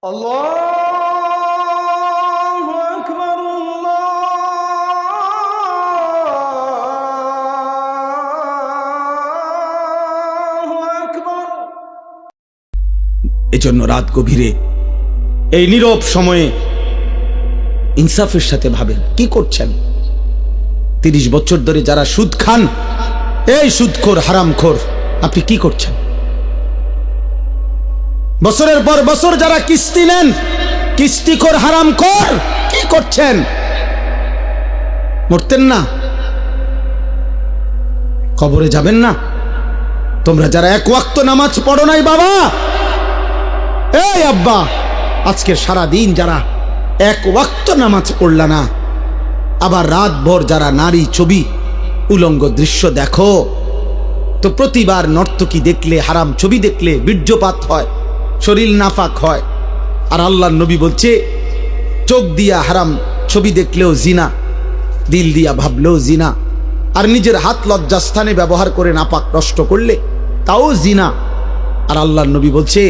আল্লাহু আকবার, আল্লাহু আকবার। এজন্য রাত গভীরে এই নীরব সময়ে ইনসাফের সাথে ভাবেন কি করছেন। 30 বছর ধরে যারা সুদ খান, এই সুদখোর হারামখোর, আপনি কি করছেন? বছরের পর বছর যারা কিস্তি নেন, কিস্তিখোর হারামখোর, কি করছেন? মরতেন না? কবরে যাবেন না? তোমরা যারা এক ওয়াক্ত নামাজ পড়ো নাই বাবা, এই আব্বা, আজকে সারা দিন যারা এক ওয়াক্ত নামাজ পড়লা না, আবার রাত ভর যারা নারী ছবি উলঙ্গ দৃশ্য দেখো, তো প্রতিবার নর্তকী দেখলে, হারাম ছবি দেখলে বীর্যপাত হয়, শরীর নাফাক হয়। আর আল্লাহর নবী বলছে, চোখ দিয়া হারাম ছবি দেখলেও জিনা, দিল দিয়া ভাবলেও জিনা, আর নিজের হাত লজ্জাস্থানে ব্যবহার করে নাপাক নষ্ট করলে তাও জিনা। আর আল্লাহর নবী বলছে,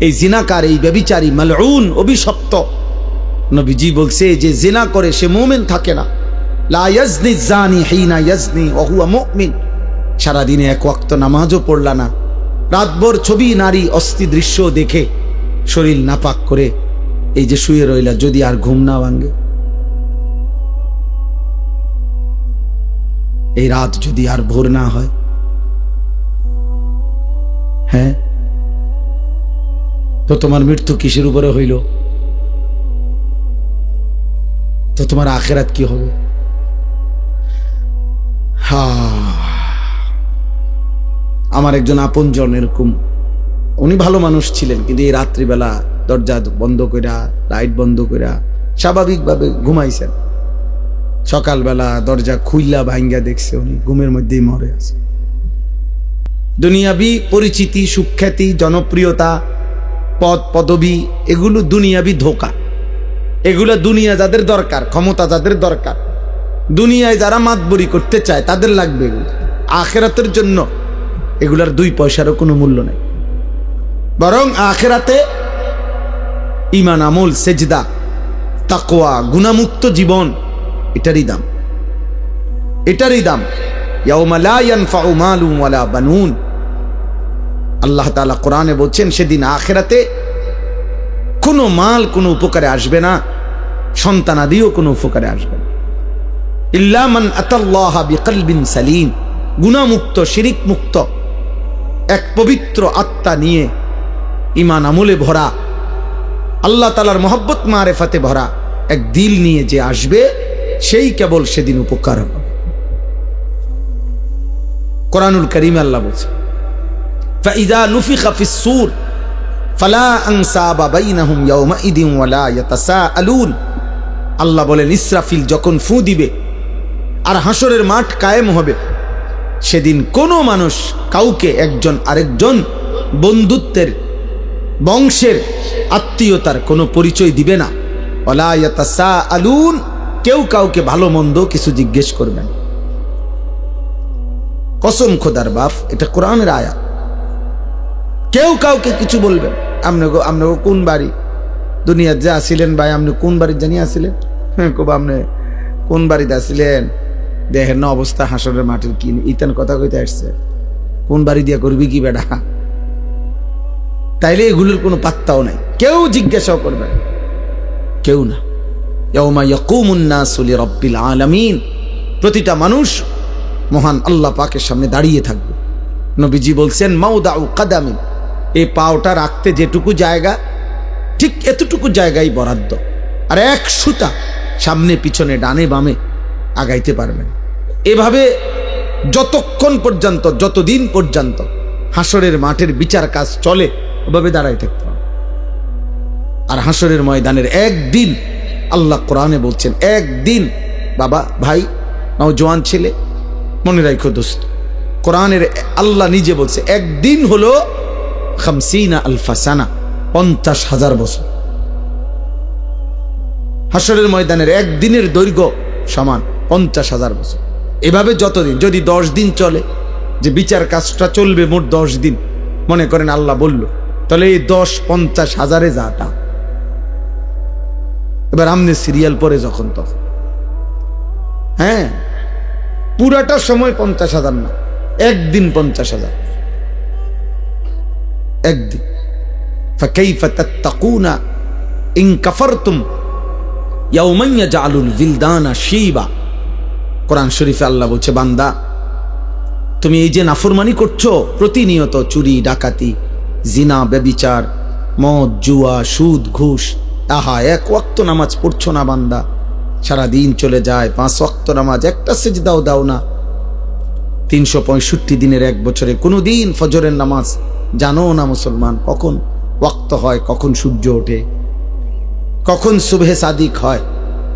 এই জিনাকার, এই ব্যভিচারী, মালউন, অভিশপ্ত। নবীজি বলছে, যে জিনা করে সে মুমিন থাকে না। লা ইয়াজনি জানি হিনা ইয়াজনি ওয়া হুয়া মুমিন। সারাদিনে এক ওয়াক্ত নামাজও পড়লা না, রাতভর ছবি, নারী, অস্থি দৃশ্য দেখে শরীর নাপাক করে এই যে শুয়ে রইলা, যদি আর ঘুম না ভাঙে, এই রাত যদি আর ভোর না হয়, হ্যাঁ, তো তোমার মৃত্যু কিসের উপরে হইল? তো তোমার আখিরাত কি হবে? আমার একজন আপনজন এরকম, উনি ভালো মানুষ ছিলেন, কিন্তু এই রাত্রিবেলা দরজা বন্ধ কইরা, লাইট বন্ধ কইরা স্বাভাবিকভাবে ঘুমাইছেন। সকালবেলা দরজা খুইলা ভাঙ্গা দেখছে উনি ঘুমের মধ্যেই মরে আছে। দুনিয়াবি পরিচিতি, সুখ্যাতি, জনপ্রিয়তা, পদ পদবি, এগুলো দুনিয়াবি ধোঁকা। এগুলো দুনিয়া যাদের দরকার, ক্ষমতা যাদের দরকার, দুনিয়ায় যারা মাতবরি করতে চায় তাদের লাগবে এগুলো। আখিরাতের জন্য এগুলার 2 পয়সারও কোনো মূল্য নেই। বরং আখিরাতে ঈমান, আমল, সেজদা, তাকওয়া, গুনাহমুক্ত জীবন, এটারই দাম, এটারই দাম। ইয়াউমা লা ইয়ানফাউ মালুন ওয়ালা বানুন। আল্লাহ তাআলা কোরআনে বলছেন, সেদিন আখিরাতে কোনো মাল কোনো উপকারে আসবে না, সন্তানাদিও কোনো উপকারে আসবে না। ইল্লা মান আতাল্লাহা বিকলবিন সালিম। গুনাহমুক্ত, শিরিক মুক্ত, এক পবিত্র আত্মা নিয়ে, ঈমান আমলে ভরা, আল্লাহ তাআলার মহব্বত মারেফাতে ভরা এক দিল নিয়ে যে আসবে, সেই কেবল সেদিন উপকার হবে। কোরআনুল কারীমে আল্লাহ বলছে, ফাইযা নুফিখা ফিস-সূর ফালা আনসাবা বাইনাহুম ইয়াওমাইদিন ওয়ালা ইয়াতাসাআলুন। আল্লাহ বলেন, ইসরাফিল যখন ফু দিবে আর হাসরের মাঠ কায়েম হবে, সেদিন কোনো মানুষ কাউকে একজন আরেকজন বন্ধুত্বের, বংশের, আত্মীয়তার কোনো পরিচয় দিবে না। ওয়ালা ইয়াতাসাআলুন, কেউ কাউকে ভালো মন্দ কিছু জিজ্ঞেস করবেন। কসম খোদার বাপ, এটা কোরআনের আয়াত। কেউ কাউকে কিছু বলবেন, আপনি কোন বাড়ি দুনিয়ার যে আসিলেন ভাই, আপনি কোন বাড়ির জানি আসিলেন? হ্যাঁ, কব আপনি কোন বাড়িতে আসিলেন? দেখেন না অবস্থা হাসরের মাটির, কি ইতান কথা কইতে আসছে, কোন বাড়ি দিয়া করবি কি বেটা? তাইলে এগুলোর কোনো পাত্তাও নাই, কেউ জিজ্ঞাসাও করবে না, কেউ না। ইয়াউমা ইয়াকুমুন নাসু লিরাব্বিল আলামিন। প্রতিটা মানুষ মহান আল্লাহ পাকের সামনে দাঁড়িয়ে থাকবে। নবীজি বলছেন, মাউদাউ কাদামিন, এই পাওটা রাখতে যেটুকু জায়গা, ঠিক এতটুকু জায়গায় বরাদ্দ, আর এক সুতা সামনে পিছনে ডানে বামে আগাইতে পারবেন। এভাবে যতক্ষণ পর্যন্ত, যতদিন পর্যন্ত হাসরের মাঠের বিচার কাজ চলে, ওভাবে দাঁড়াই থাকতে হবে। আর হাসরের ময়দানের একদিন, আল্লাহ কোরআনে বলছেন, একদিন বাবা, ভাই, নওজোয়ান ছেলে, মনে রাখো দোস্ত, কোরআনের আল্লাহ নিজে বলছে, একদিন হলো 50 আলফা সানা, 50,000 বছর। হাসরের ময়দানের একদিনের দৈর্ঘ্য সমান 50,000 বছর। এভাবে যতদিন, যদি 10 দিন চলে, যে বিচার কাজটা চলবে মোট 10 দিন, মনে করেন আল্লাহ বলল, তাহলে এই 10 50,000 যাটা এবার আমনে সিরিয়াল পরে যখন তখন, হ্যাঁ, পুরাটা সময় 50,000 না, একদিন 50,000, একদিন। ফাকাইফা তাত্তাকুনা ইন কাফারতুম ইয়াওমান ইয়াজআলুল বিলদানা শিবা। কোরআন শরীফে আল্লাহ বলছে, বান্দা তুমি এই যে নাফরমানি করছো প্রতিনিয়ত, চুরি ডাকাতি জিনা ব্যভিচার মদ জুয়া সুদ ঘুষ, আহা এক ওয়াক্ত নামাজ পড়ছো না বান্দা, সারাদিন চলে যায় 5 ওয়াক্ত নামাজ, একটা সিজদাও দাও না, 365 দিনের এক বছরে কোনো দিন ফজরের নামাজ জানো না মুসলমান, কখন ওয়াক্ত হয়, কখন সূর্য ওঠে, কখন সুবহে সাদিক হয়।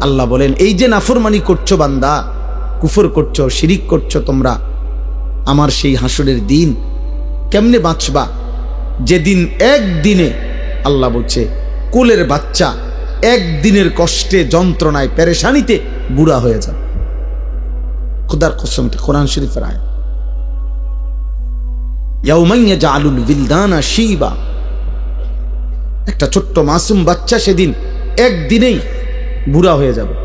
আল্লাহ বলেন এই যে নাফরমানি করছো বান্দা, কুফর করছো, শিরিক করছো তোমরা, আমার সেই হাসরের দিন কেমনে বাঁচবা, যেদিন একদিনে, আল্লাহ বলছে কোলের বাচ্চা একদিনের কষ্টে যন্ত্রণায় পেরেশানিতে বুড়া হয়ে যাবে। খোদার কসম, কোরআন শরীফের আয়াত। ইয়াউমান ইয়াজআলুল বিলদানা শিবা, একটা ছোট্ট মাসুম বাচ্চা সেদিন একদিনেই বুড়া হয়ে যাবে।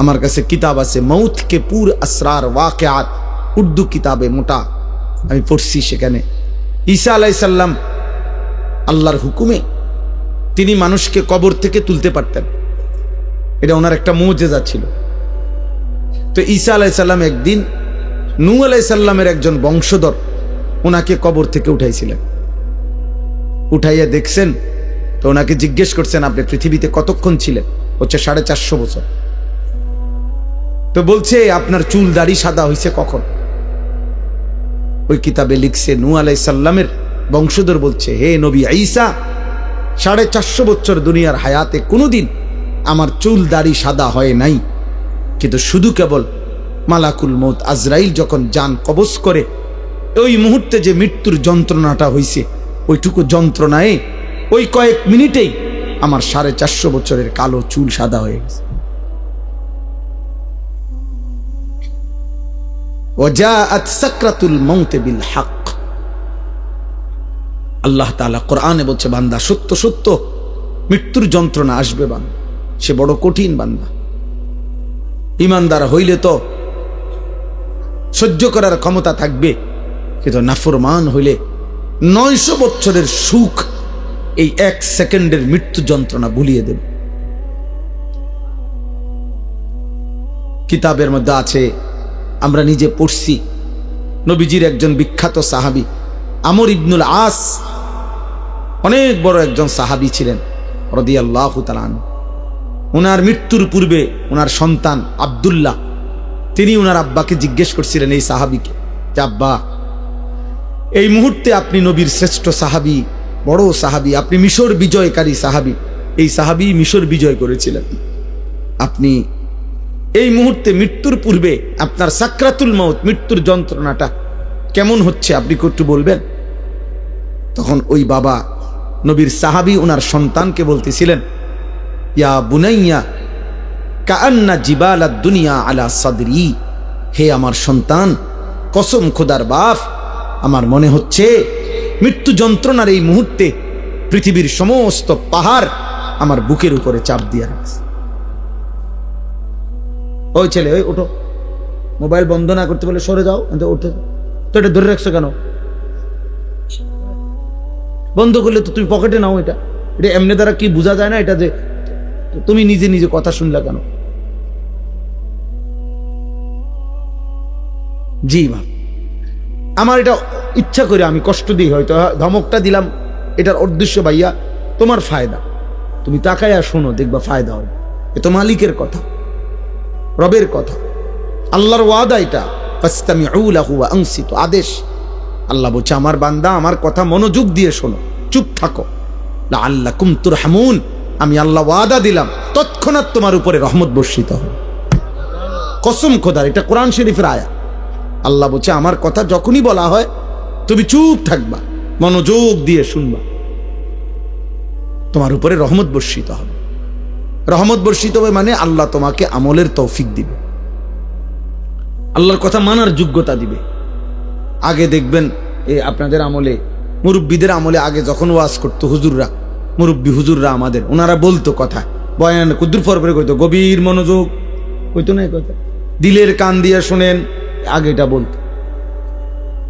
আমার কাছে কিতাব আছে মৌত কে পুর আসরার ওয়াকিআত, উর্দু কিতাবে মোটা, আমি পড়ছি। সেখানে ঈসা আলাইহিস সালাম আল্লাহর হুকুমে তিনি মানুষকে কবর থেকে তুলতে পারতেন, এটা ওনার একটা মুজিজা ছিল। তো ঈসা আলাইহিস সালাম একদিন নূহ আলাইহিস সালামের একজন বংশধর ওনাকে কবর থেকে উঠাইছিলেন, উঠাইয়া দেখছেন, তো ওনাকে জিজ্ঞেস করছেন আপনি পৃথিবীতে কতক্ষণ ছিলেন? হচ্ছে 450 বছর। তো বলছে আপনার চুল দাড়ি সাদা হয়েছে কখন? ওই কিতাবে লিখছে নূহ আলাইহিস সালামের বংশধর বলছে, হে নবী ঈসা, 450 বছর দুনিয়ার হায়াতে কোনোদিন আমার চুল দাড়ি সাদা হয় নাই, কিন্তু শুধু কেবল মালাকুল মউত আজরাইল যখন জান কবজ করে ওই মুহূর্তে যে মৃত্যুর যন্ত্রণাটা হয়েছে, ওইটুকু যন্ত্রণায় ওই কয়েক মিনিটেই আমার 450 বছরের কালো চুল সাদা হয়ে গেছে। ওয়াজাআত সাকরাতুল মাউত বিল হক। আল্লাহ তাআলা কোরআনে বলছে, বান্দা সত্য সত্য মৃত্যুর যন্ত্রণা আসবে বান্দা, সে বড় কঠিন বান্দা। ঈমানদার হইলে তো সহ্য করার ক্ষমতা থাকবে, কিন্তু নাফরমান হইলে 900 বছরের সুখ এই 1 সেকেন্ডের মৃত্যু যন্ত্রণা ভুলিয়ে দেবে। কিতাবের মধ্যে আছে, আমরা নিজে পড়ছি, নবীজির একজন বিখ্যাত সাহাবী আমর ইবনুল আস, অনেক বড় একজন সাহাবী ছিলেন রাদিয়াল্লাহু তাআলা আনহু। ওনার মৃত্যুর পূর্বে ওনার সন্তান আব্দুল্লাহ, তিনি ওনার আব্বাকে জিজ্ঞেস করছিলেন এই সাহাবীকে, যে আব্বা, এই মুহূর্তে আপনি নবীর শ্রেষ্ঠ সাহাবী, বড় সাহাবী, আপনি মিশর বিজয়কারী সাহাবী, এই সাহাবী মিশর বিজয় করেছিলেন, আপনি এই মুহূর্তে মৃত্যুর পূর্বে আপনার সাকরাতুল মাউত, মৃত্যুর যন্ত্রণাটা কেমন হচ্ছে আপনি একটু বলবেন? তখন ওই বাবা নবীর সাহাবী ওনার সন্তানকে বলতেছিলেন, ইয়া বুনাইয়া কাআন্না জিবালাদ দুনিয়া আলা সাদরি, হে আমার সন্তান, কসম খোদার বাপ, আমার মনে হচ্ছে মৃত্যু যন্ত্রণার এই মুহূর্তে পৃথিবীর সমস্ত পাহাড় আমার বুকের উপরে চাপ দিয়ে রাখছে। ওই ছেলে, ওই ওঠো, মোবাইল বন্ধ না করতে বলে সরে যাও, ওঠে তো, এটা ধরে রাখছো কেন? বন্ধ করলে তো তুমি পকেটে নাও, এটা এটা এমনি দ্বারা কি বোঝা যায় না এটা যে তুমি নিজে নিজে কথা শুনলা কেন? জি মা, আমার এটা ইচ্ছা করে আমি কষ্ট দিই, হয়তো ধমকটা দিলাম, এটার উদ্দেশ্য ভাইয়া তোমার ফায়দা, তুমি তাকায়া শোনো, দেখবা ফায়দা হবে। এ তো মালিকের কথা, রবের কথা, আল্লাহর ওয়াদা, এটা ফাসতামিউ লাহু ওয়া আনসিতু, আদেশ। আল্লাহ বলছে, আমার বান্দা আমার কথা মনোযোগ দিয়ে শোনো, চুপ থাকো, লাআল্লাকুম তুরহামুন, আমি আল্লাহ ওয়াদা দিলাম তৎক্ষণাৎ তোমার উপরে রহমত বর্ষিত হবে। কসম খোদার, এটা কোরআন শরীফের আয়াত। আল্লাহ বলছে, আমার কথা যখনই বলা হয় তুমি চুপ থাকবা, মনোযোগ দিয়ে শুনবা, তোমার উপরে রহমত বর্ষিত হবে। রহমত বর্ষিত হবে মানে আল্লাহ তোমাকে আমলের তৌফিক দিবে, আল্লাহর কথা মানার যোগ্যতা দিবে। আগে দেখবেন এই আপনাদের আমলে, মুরব্বীদের আমলে, আগে যখন ওয়াজ করতো হুজুররা, মুরব্বী হুজুররা আমাদের, ওনারা বলতো কথা, বয়ান কুদ্দুর ফর করে কইতো, গভীর মনোযোগ কইতো না, কথা দিলের কান দিয়া শোনেন, আগেটা বলতো,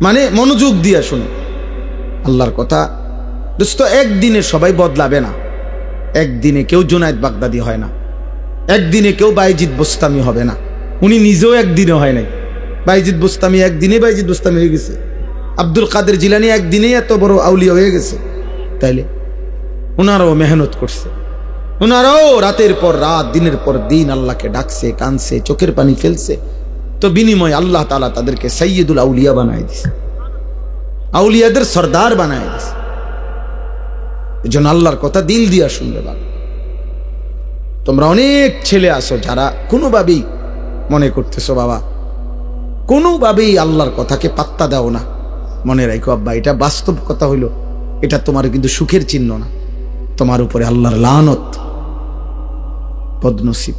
মানে মনোযোগ দিয়া শোনেন আল্লাহর কথা। দোস্ত, একদিনে সবাই বদলাবে না, একদিনে কেউ জুনায়েদ বাগদাদি হয় না, একদিনে কেউ বাইজিদ বোস্তামি হবে না। উনি নিজেও একদিনে হয় নাই। বাইজিদ বোস্তামি একদিনে বাইজিদ বোস্তামি হয়ে গেছে, আব্দুল কাদের জিলানী একদিনেই এত বড় আউলিয়া হয়ে গেছে। তাইলে ওনারাও মেহনত করছে, ওনারাও রাতের পর রাত দিনের পর দিন আল্লাহকে ডাকছে, কানছে, চোখের পানি ফেলছে, তো বিনিময় আল্লাহ তাআলা তাদেরকে সাইয়্যিদুল আউলিয়া বানায় দিছে, আউলিয়াদের সর্দার বানায় দিছে। এজন্য আল্লাহর কথা দিল দিয়া শুনবে। বাবা, তোমরা অনেক ছেলে আসো যারা কোনোভাবেই মনে করতেছো বাবা, কোনোভাবেই আল্লাহর কথাকে পাত্তা দাও না। মনে রাখো আব্বা, এটা বাস্তব কথা হইল, এটা তোমার কিন্তু সুখের চিহ্ন না, তোমার উপরে আল্লাহর লানত, বদনসিব।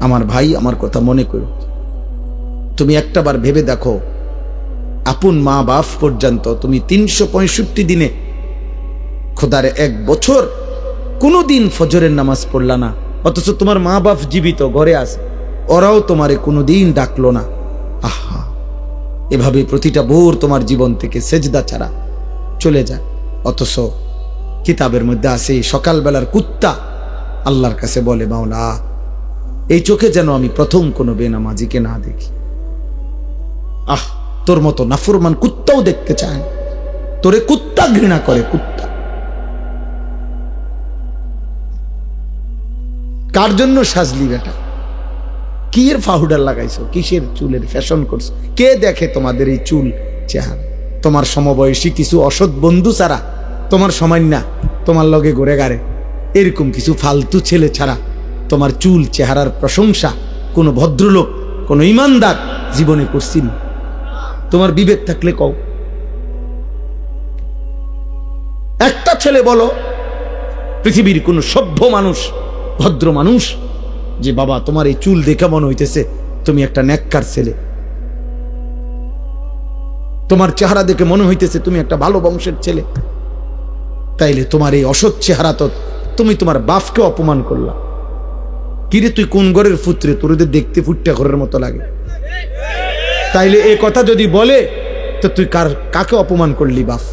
আমার ভাই, আমার কথা মনে করো, তুমি একটাবার ভেবে দেখো, আপন মা বাপ পর্যন্ত তুমি 365 দিনে, খোদারে 1 বছর কোনোদিন ফজরের নামাজ পড়লা না, অথচ তোমার মা বাপ জীবিত ঘরে আছে, ওরাও তোমারে কোনোদিন ডাকলো না। আহা, এভাবে প্রতিটা ভোর তোমার জীবন থেকে সেজদা ছাড়া চলে যায়। অথচ কিতাবের মধ্যে আছে সকালবেলার কুত্তা আল্লাহর কাছে বলে, মাওলা এই চোখে যেন আমি প্রথম কোনো বেনামাজিকে না দেখি। আহ, তোর মতো নাফরমান কুত্তাও দেখতে চায় না, তোরে কুত্তা ঘৃণা করে, কুত্তা। কার জন্য সাজলি বেটা? কি এর পাউডার লাগাইছো, কিসের চুলের ফ্যাশন করছো? কে দেখে তোমাদের এই চুল চেহারা? তোমার সমবয়সী কিছু অসৎ বন্ধু ছাড়া, তোমার সামান্য তোমার লগে ঘুরে গাড়ে এরকম কিছু ফালতু ছেলে ছাড়া তোমার চুল চেহারার প্রশংসা কোনো ভদ্রলোক, কোনো ইমানদার জীবনে করছি না। তোমার বিবেক থাকলে কও, একটা ছেলে বলো পৃথিবীর কোন সভ্য মানুষ, ভদ্র মানুষ, যে বাবা তোমার এই চুল দেখে মনে হইতেছে তুমি একটা নেককার ছেলে, তোমার চেহারা দেখে মনে হইতেছে তুমি একটা ভালো বংশের ছেলে। তাইলে তোমার এই অসৎ চেহারা তো তুমি তোমার বাপকে অপমান করলা। কিরে তুই কোন ঘরের পুত্রে, তোর দেখতে ফুটটা ঘরের মতো লাগে। তাইলে এই কথা যদি বলে তো তুই কাকে অপমান করলি? বাপ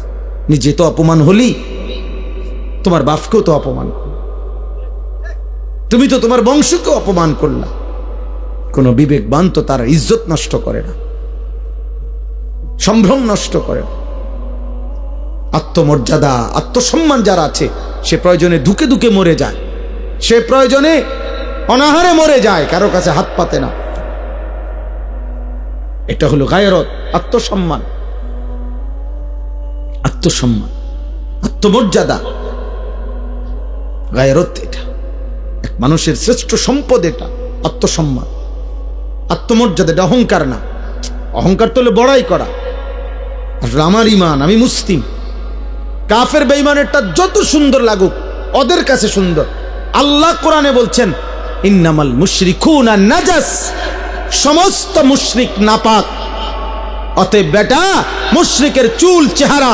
নিজে তো অপমান হলি, তোমার বাপকেও তো অপমান করলি, তুমি তো তোমার বংশকে অপমান করলা। কোন বিবেকবান তো তার ইজ্জত নষ্ট করে না, সম্ভ্রম নষ্ট করে না। আত্মমর্যাদা, আত্মসম্মান যারা আছে, সে প্রয়োজনে ধুকে ধুকে মরে যায়, সে প্রয়োজনে অনাহারে মরে যায়, কারো কাছে হাত পাতে না। এটা হলো গায়রত, আত্মসম্মান, আত্মসম্মান, আত্মমর্যাদা, গায়রত। এটা এক মানুষের শ্রেষ্ঠ সম্পদ, এটা আত্মসম্মান, আত্মমর্যাদা। এটা অহংকার না। অহংকার তো হলো বড়াই করা। আমার ইমান, আমি মুসলিম। কাফের বেঈমানেরটা যত সুন্দর লাগুক, ওদের কাছে সুন্দর। আল্লাহ কোরআনে বলছেন, ইন্নামাল মুশরিকুনা নাজাস, সমস্ত মুশরিক নাপাক। অতএব বেটা, মুশরিকের চুল চেহারা,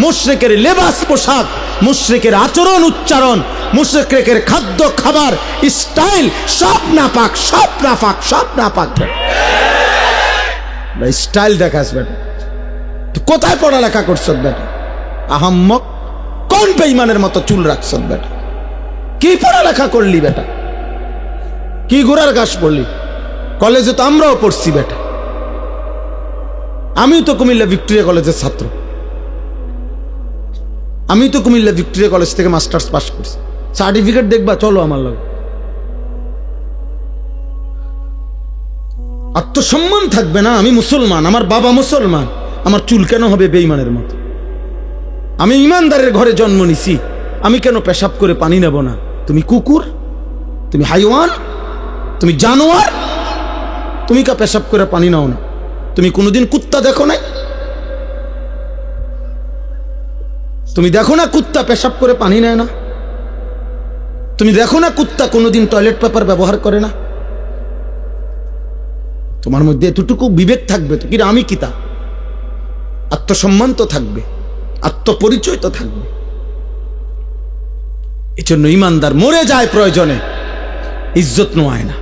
মুশরিকের লেবাস পোশাক, মুশরিকের আচরণ উচ্চারণ, মুশরিকের খাদ্য খাবার স্টাইল সব নাপাক, সব নাপাক, সব নাপাক। স্টাইল দেখাস বেটা, কোথায় পড়ালেখা করছ বেটা? আহাম্মক, কোন বেঈমানের মতো চুল রাখছ বেটা? কি পড়ালেখা করলি বেটা? কি ঘোড়ার ঘাস পড়লি? কলেজে তো আমরাও পড়ছি বেটা। আমি তো কুমিল্লা ভিক্টোরিয়া কলেজের ছাত্র, আমি তো কুমিল্লা ভিক্টোরিয়া কলেজ থেকে মাস্টার্স পাস করছি। সার্টিফিকেট দেখবা, চলো আমার লগে। আত্মসম্মান থাকবে না? আমি মুসলমান, আমার বাবা মুসলমান, আমার চুল কেন হবে বেঈমানের মতো? আমি ইমানদারের ঘরে জন্ম নিছি, আমি কেন পেশাব করে পানি নেব না? তুমি কুকুর, তুমি হাইওয়ান, তুমি জানোয়ার, তুমি কা পেশাব করে পানি নাও না? তুমি কোনোদিন কুত্তা দেখো নাই? তুমি দেখো না কুত্তা পেশাব করে পানি নেয় না? তুমি দেখো না কুত্তা কোনোদিন টয়লেট পেপার ব্যবহার করে না? তোমার মধ্যে এতটুকু বিবেক থাকবে তো, কিন্তু আমি কিতা, আত্মসম্মান তো থাকবে, আত্মপরিচয় তো থাকবে। এজন্য ইমানদার মরে যায় প্রয়োজনে, ইজ্জত নোয়ায় না।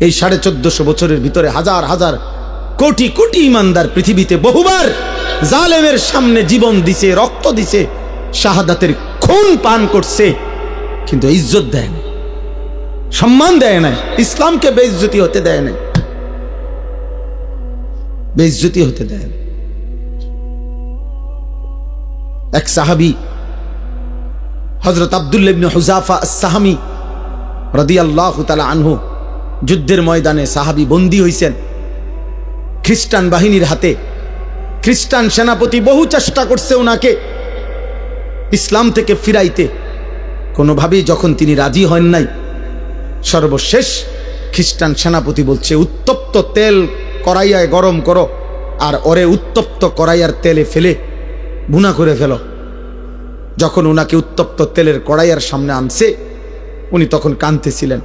এই 1450 বছরের ভিতরে হাজার হাজার কোটি কোটি ইমানদার পৃথিবীতে বহুবার জালেমের সামনে জীবন দিছে, রক্ত দিছে, শাহাদাতের খুন পান করছে, কিন্তু ইজ্জত দেয় না, সম্মান দেয় না, ইসলামকে বেইজ্জতি হতে দেয় না, বেইজ্জতি হতে দেয় না। এক সাহাবী হযরত আব্দুল্লাহ ইবনে হুযাফা আস-সাহামী রাদিয়াল্লাহু তাআলা আনহু, যুদ্ধের ময়দানে সাহাবী বন্দী হইছেন খ্রিস্টান বাহিনীর হাতে। খ্রিস্টান সেনাপতি বহু চেষ্টা করছে ওনাকে ইসলাম থেকে ফিরাইতে, কোনোভাবেই যখন তিনি রাজি হন নাই, সর্বশেষ খ্রিস্টান সেনাপতি বলছে, উত্তপ্ত তেল কড়াইয়ায় গরম করো, আর ওরে উত্তপ্ত কড়াইয়ার তেলে ফেলে ভুনা করে ফেলো। যখন ওনাকে উত্তপ্ত তেলের কড়াইয়ার সামনে আনছে, উনি তখন কাঁদতেছিলেন।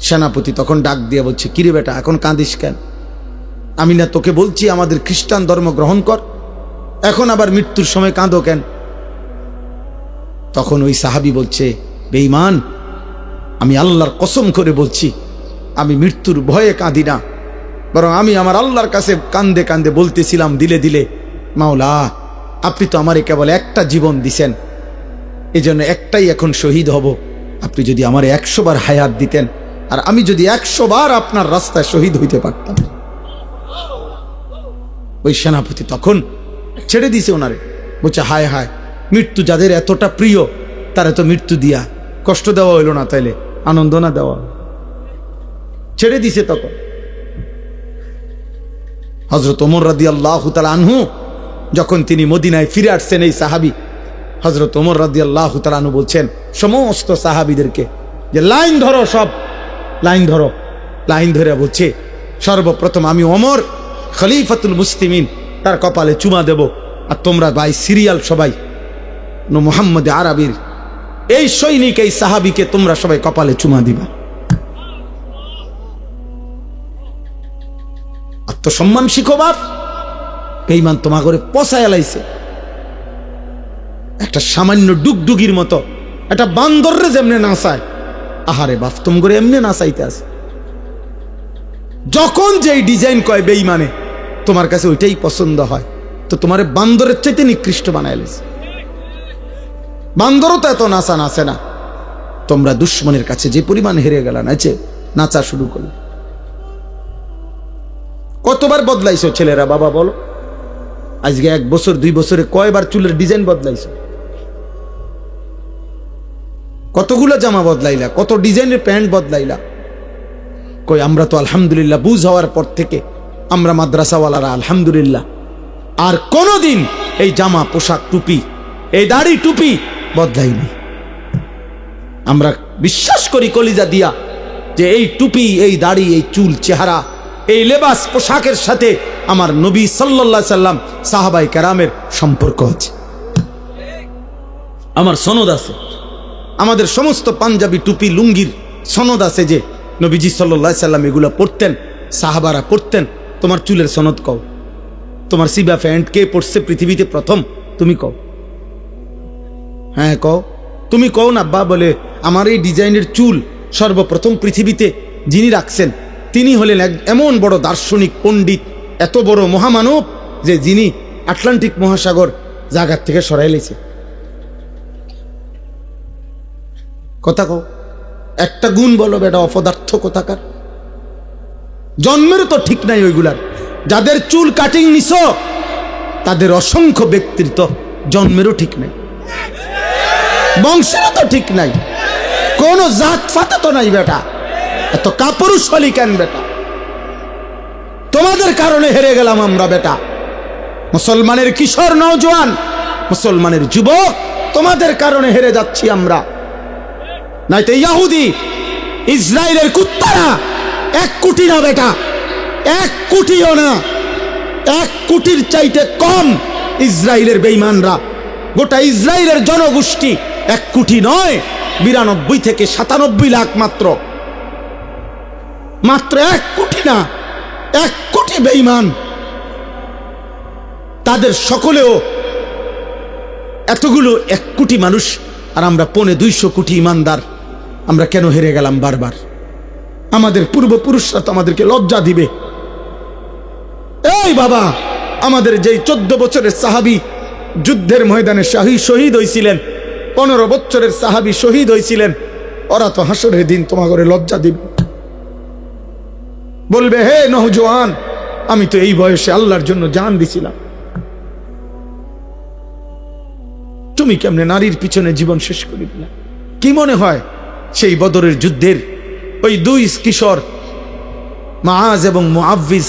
সেনাপতি তখন ডাক দিয়ে বলছে, কিরে বেটা, এখন কাঁদিস কেন? আমি না তোকে বলছি আমাদের খ্রিস্টান ধর্ম গ্রহণ কর, এখন আবার মৃত্যুর সময় কাঁদো কেন? তখন ওই সাহাবী বলছে, বেঈমান, আমি আল্লাহর কসম করে বলছি, আমি মৃত্যুর ভয়ে কাঁদি না, বরং আমি আমার আল্লাহর কাছে কান্দে কান্দে বলতেছিলাম দিলে দিলে, মাওলা, আপনি তো আমারে কেবল একটা জীবন দিছেন, এজন্য একটাই এখন শহীদ হব। আপনি যদি আমারে 100 বার হায়াত দিতেন, আর আমি যদি 100 বার আপনার রাস্তায় শহীদ হইতে পারতাম। ওই সেনাপতি তখন ছেড়ে দিছে ওনারে, বলছে, হায় হায়, মৃত্যু যাদের এতটা প্রিয় তারা তো মৃত্যু দিয়া কষ্ট দেওয়া হইল না, তাইলে আনন্দ না দেওয়া, ছেড়ে দিছে। তখন হযরত ওমর রাদিয়াল্লাহু তাআলা আনহু যখন তিনি মদিনায় ফিরে আসছেন, এই সাহাবী হযরত ওমর রাদিয়াল্লাহু তাআলা আনহু বলছেন সমস্ত সাহাবীদেরকে যে লাইন ধরো, সব লাইন ধরো। লাইন ধরে বলছে, সর্বপ্রথম আমি ওমর খলিফাতুল মুসলিমিন তার কপালে চুমা দেব, আর তোমরা ভাই সিরিয়াল সবাই মুহাম্মদ আরবির এই সৈনিক, এই সাহাবীকে তোমরা সবাই কপালে চুমা দিবা। আত্মসম্মান শিখো বাপ, বেঈমান তোমা করে পচায় লাইছে। একটা সামান্য ডুগডুগির মতো একটা বান্দররে যেমনে নাচায়, আহারে বাপ, তোম করে এমনি নাচাইতে আছে। যখন যেই ডিজাইন কয় বেঈমানে, তোমার কাছে ওইটাই পছন্দ হয়, তো তোমার বান্দরের চাইতে নিকৃষ্ট বানায় লাইছে। বান্দরও তো এত নাচা নাচে না, তোমরা দুশ্মনের কাছে যে পরিমাণ হেরে গেল, নাচে নাচা শুরু করলো। কতবার বদলাইছো ছেলেরা বাবা বলো? আজকে 1 বছর 2 বছরে কয়বার চুলের ডিজাইন বদলাইছো? কতগুলো জামা বদলাইলা, কত ডিজাইনের প্যান্ট বদলাইলা? কই আমরা তো আলহামদুলিল্লাহ বুঝ হওয়ার পর থেকে আমরা মাদ্রাসাওয়ালারা আলহামদুলিল্লাহ আর কোনোদিন এই জামা পোশাক টুপি এই দাড়ি টুপি বদলাইনি। আমরা বিশ্বাস করি কলিজা দিয়া যে এই টুপি, এই দাড়ি, এই চুল, চেহারা, এই লেবাস পোশাকের সাথে আমার নবী সাল্লাল্লাহু আলাইহি সাল্লাম, সাহাবায়ে কেরামের সম্পর্ক আছে। আমার সনদ আছে, আমাদের সমস্ত পাঞ্জাবি টুপি লুঙ্গির সনদ আছে যে নবীজি সাল্লাল্লাহু আলাইহি সাল্লাম এগুলো পরতেন, সাহাবারা পরতেন। তোমার চুলের সনদ কও, তোমার সিবা প্যান্ট কে পরছে পৃথিবীতে প্রথম, তুমি কও। হ্যাঁ কও, তুমি কও না। আব্বা বলে, আমার এই ডিজাইনের চুল সর্বপ্রথম পৃথিবীতে যিনি রাখছেন তিনি হলেন এমন বড় দার্শনিক পণ্ডিত, এত বড় মহামানব যে যিনি আটলান্টিক মহাসাগর জায়গার থেকে সরাই লেছে। কথা কও, একটা গুণ বলো বেটা, অপদার্থ কোথাকার। জন্মের তো ঠিক নাই ওইগুলার। যাদের চুল কাটিং নিছ তাদের অসংখ্য ব্যক্তিত্ব জন্মেরও ঠিক নাই, বংশেরও তো ঠিক নাই, কোন জাত ফাতা তো নাই বেটা। এত কাপুরুষালী কেন বেটা? তোমাদের কারণে হেরে গেলাম আমরা বেটা। মুসলমানের কিশোর নওজোয়ান, মুসলমানের যুবক, তোমাদের কারণে হেরে যাচ্ছি আমরা। নাইতে ইহুদি ইসরায়েলের কুত্তারা 1 কোটি না বেটা, 1 কোটিও না, 1 কোটির চাইতে কম ইসরায়েলের বেঈমানরা। গোটা ইসরায়েলের জনগোষ্ঠী 1 কোটি নয়, 92 থেকে 97 লাখ মাত্র, মাত্র 1 কোটি না, 1 কোটি বেঈমান। তাদের সকলেও এতগুলো 1 কোটি মানুষ আর আমরা 250 কোটি ইমানদার, আমরা কেন হেরে গেলাম বারবার? আমাদের পূর্বপুরুষরা তো আমাদেরকে লজ্জা দিবে। এই বাবা, আমাদের যেই 14 বছরের সাহাবী যুদ্ধের ময়দানে শহীদ হয়েছিলেন, 15 বছরের সাহাবী শহীদ হয়েছিলেন, ওরা তো হাসরের দিন তোমাকে লজ্জা দিবে, বলবে হে নওজোয়ান, আমি তো এই বয়সে আল্লাহর জন্য জান দিছিলাম, তুমি কেমনে নারীর পিছনে জীবন শেষ করে দিলা? কি মনে হয় সেই বদরের যুদ্ধের ওই 2 কিশোর মাআজ এবং মুআউযিজ,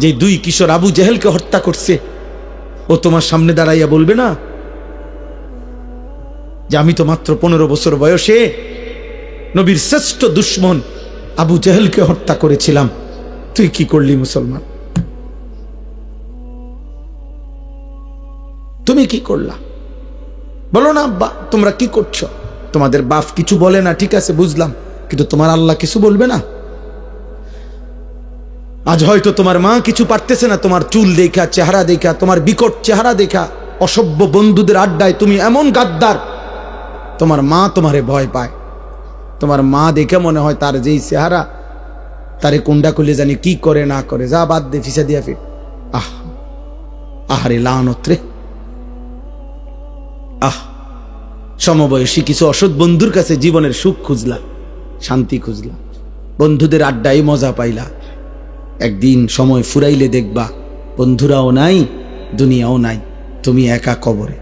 যে 2 কিশোর আবু জেহেলকে হত্যা করছে, ও তোমার সামনে দাঁড়াইয়া বলবে না যে আমি তো মাত্র 15 বছর বয়সে নবীর শ্রেষ্ঠ দুশ্মন আবু জেহেলকে হত্যা করেছিলাম, তুই কি করলি মুসলমান? তুমি কি করলা? বলো না আব্বা, তোমরা কি করছো? তোমাদের বাপ কিছু বলে না, ঠিক আছে বুঝলাম, কিন্তু তোমার আল্লাহ কিছু বলবে না? আজ হয়তো তোমার মা কিছু পারতেছে না, তোমার চুল দেখা, চেহারা দেখা, তোমার বিকট চেহারা দেখা, অসভ্য বন্ধুদের আড্ডায় তুমি এমন গাদ্দার, তোমার মা তোমারে ভয় পায়। তোমার মা দেখে মনে হয় তার যেই চেহারা, তারে কুন্ডা খুলে জানি কি করে না করে, যা বাদ দে, ফিসা দিয়া ফির। আহারে লানত রে। সমবয়সী কিছু অসৎ বন্ধুর কাছে জীবনের সুখ খুঁজলা, শান্তি খুঁজলা, বন্ধুদের আড্ডায় মজা পাইলা, একদিন সময় ফুরাইলে দেখবা বন্ধুরাও নাই, দুনিয়াও নাই, তুমি একা কবরে।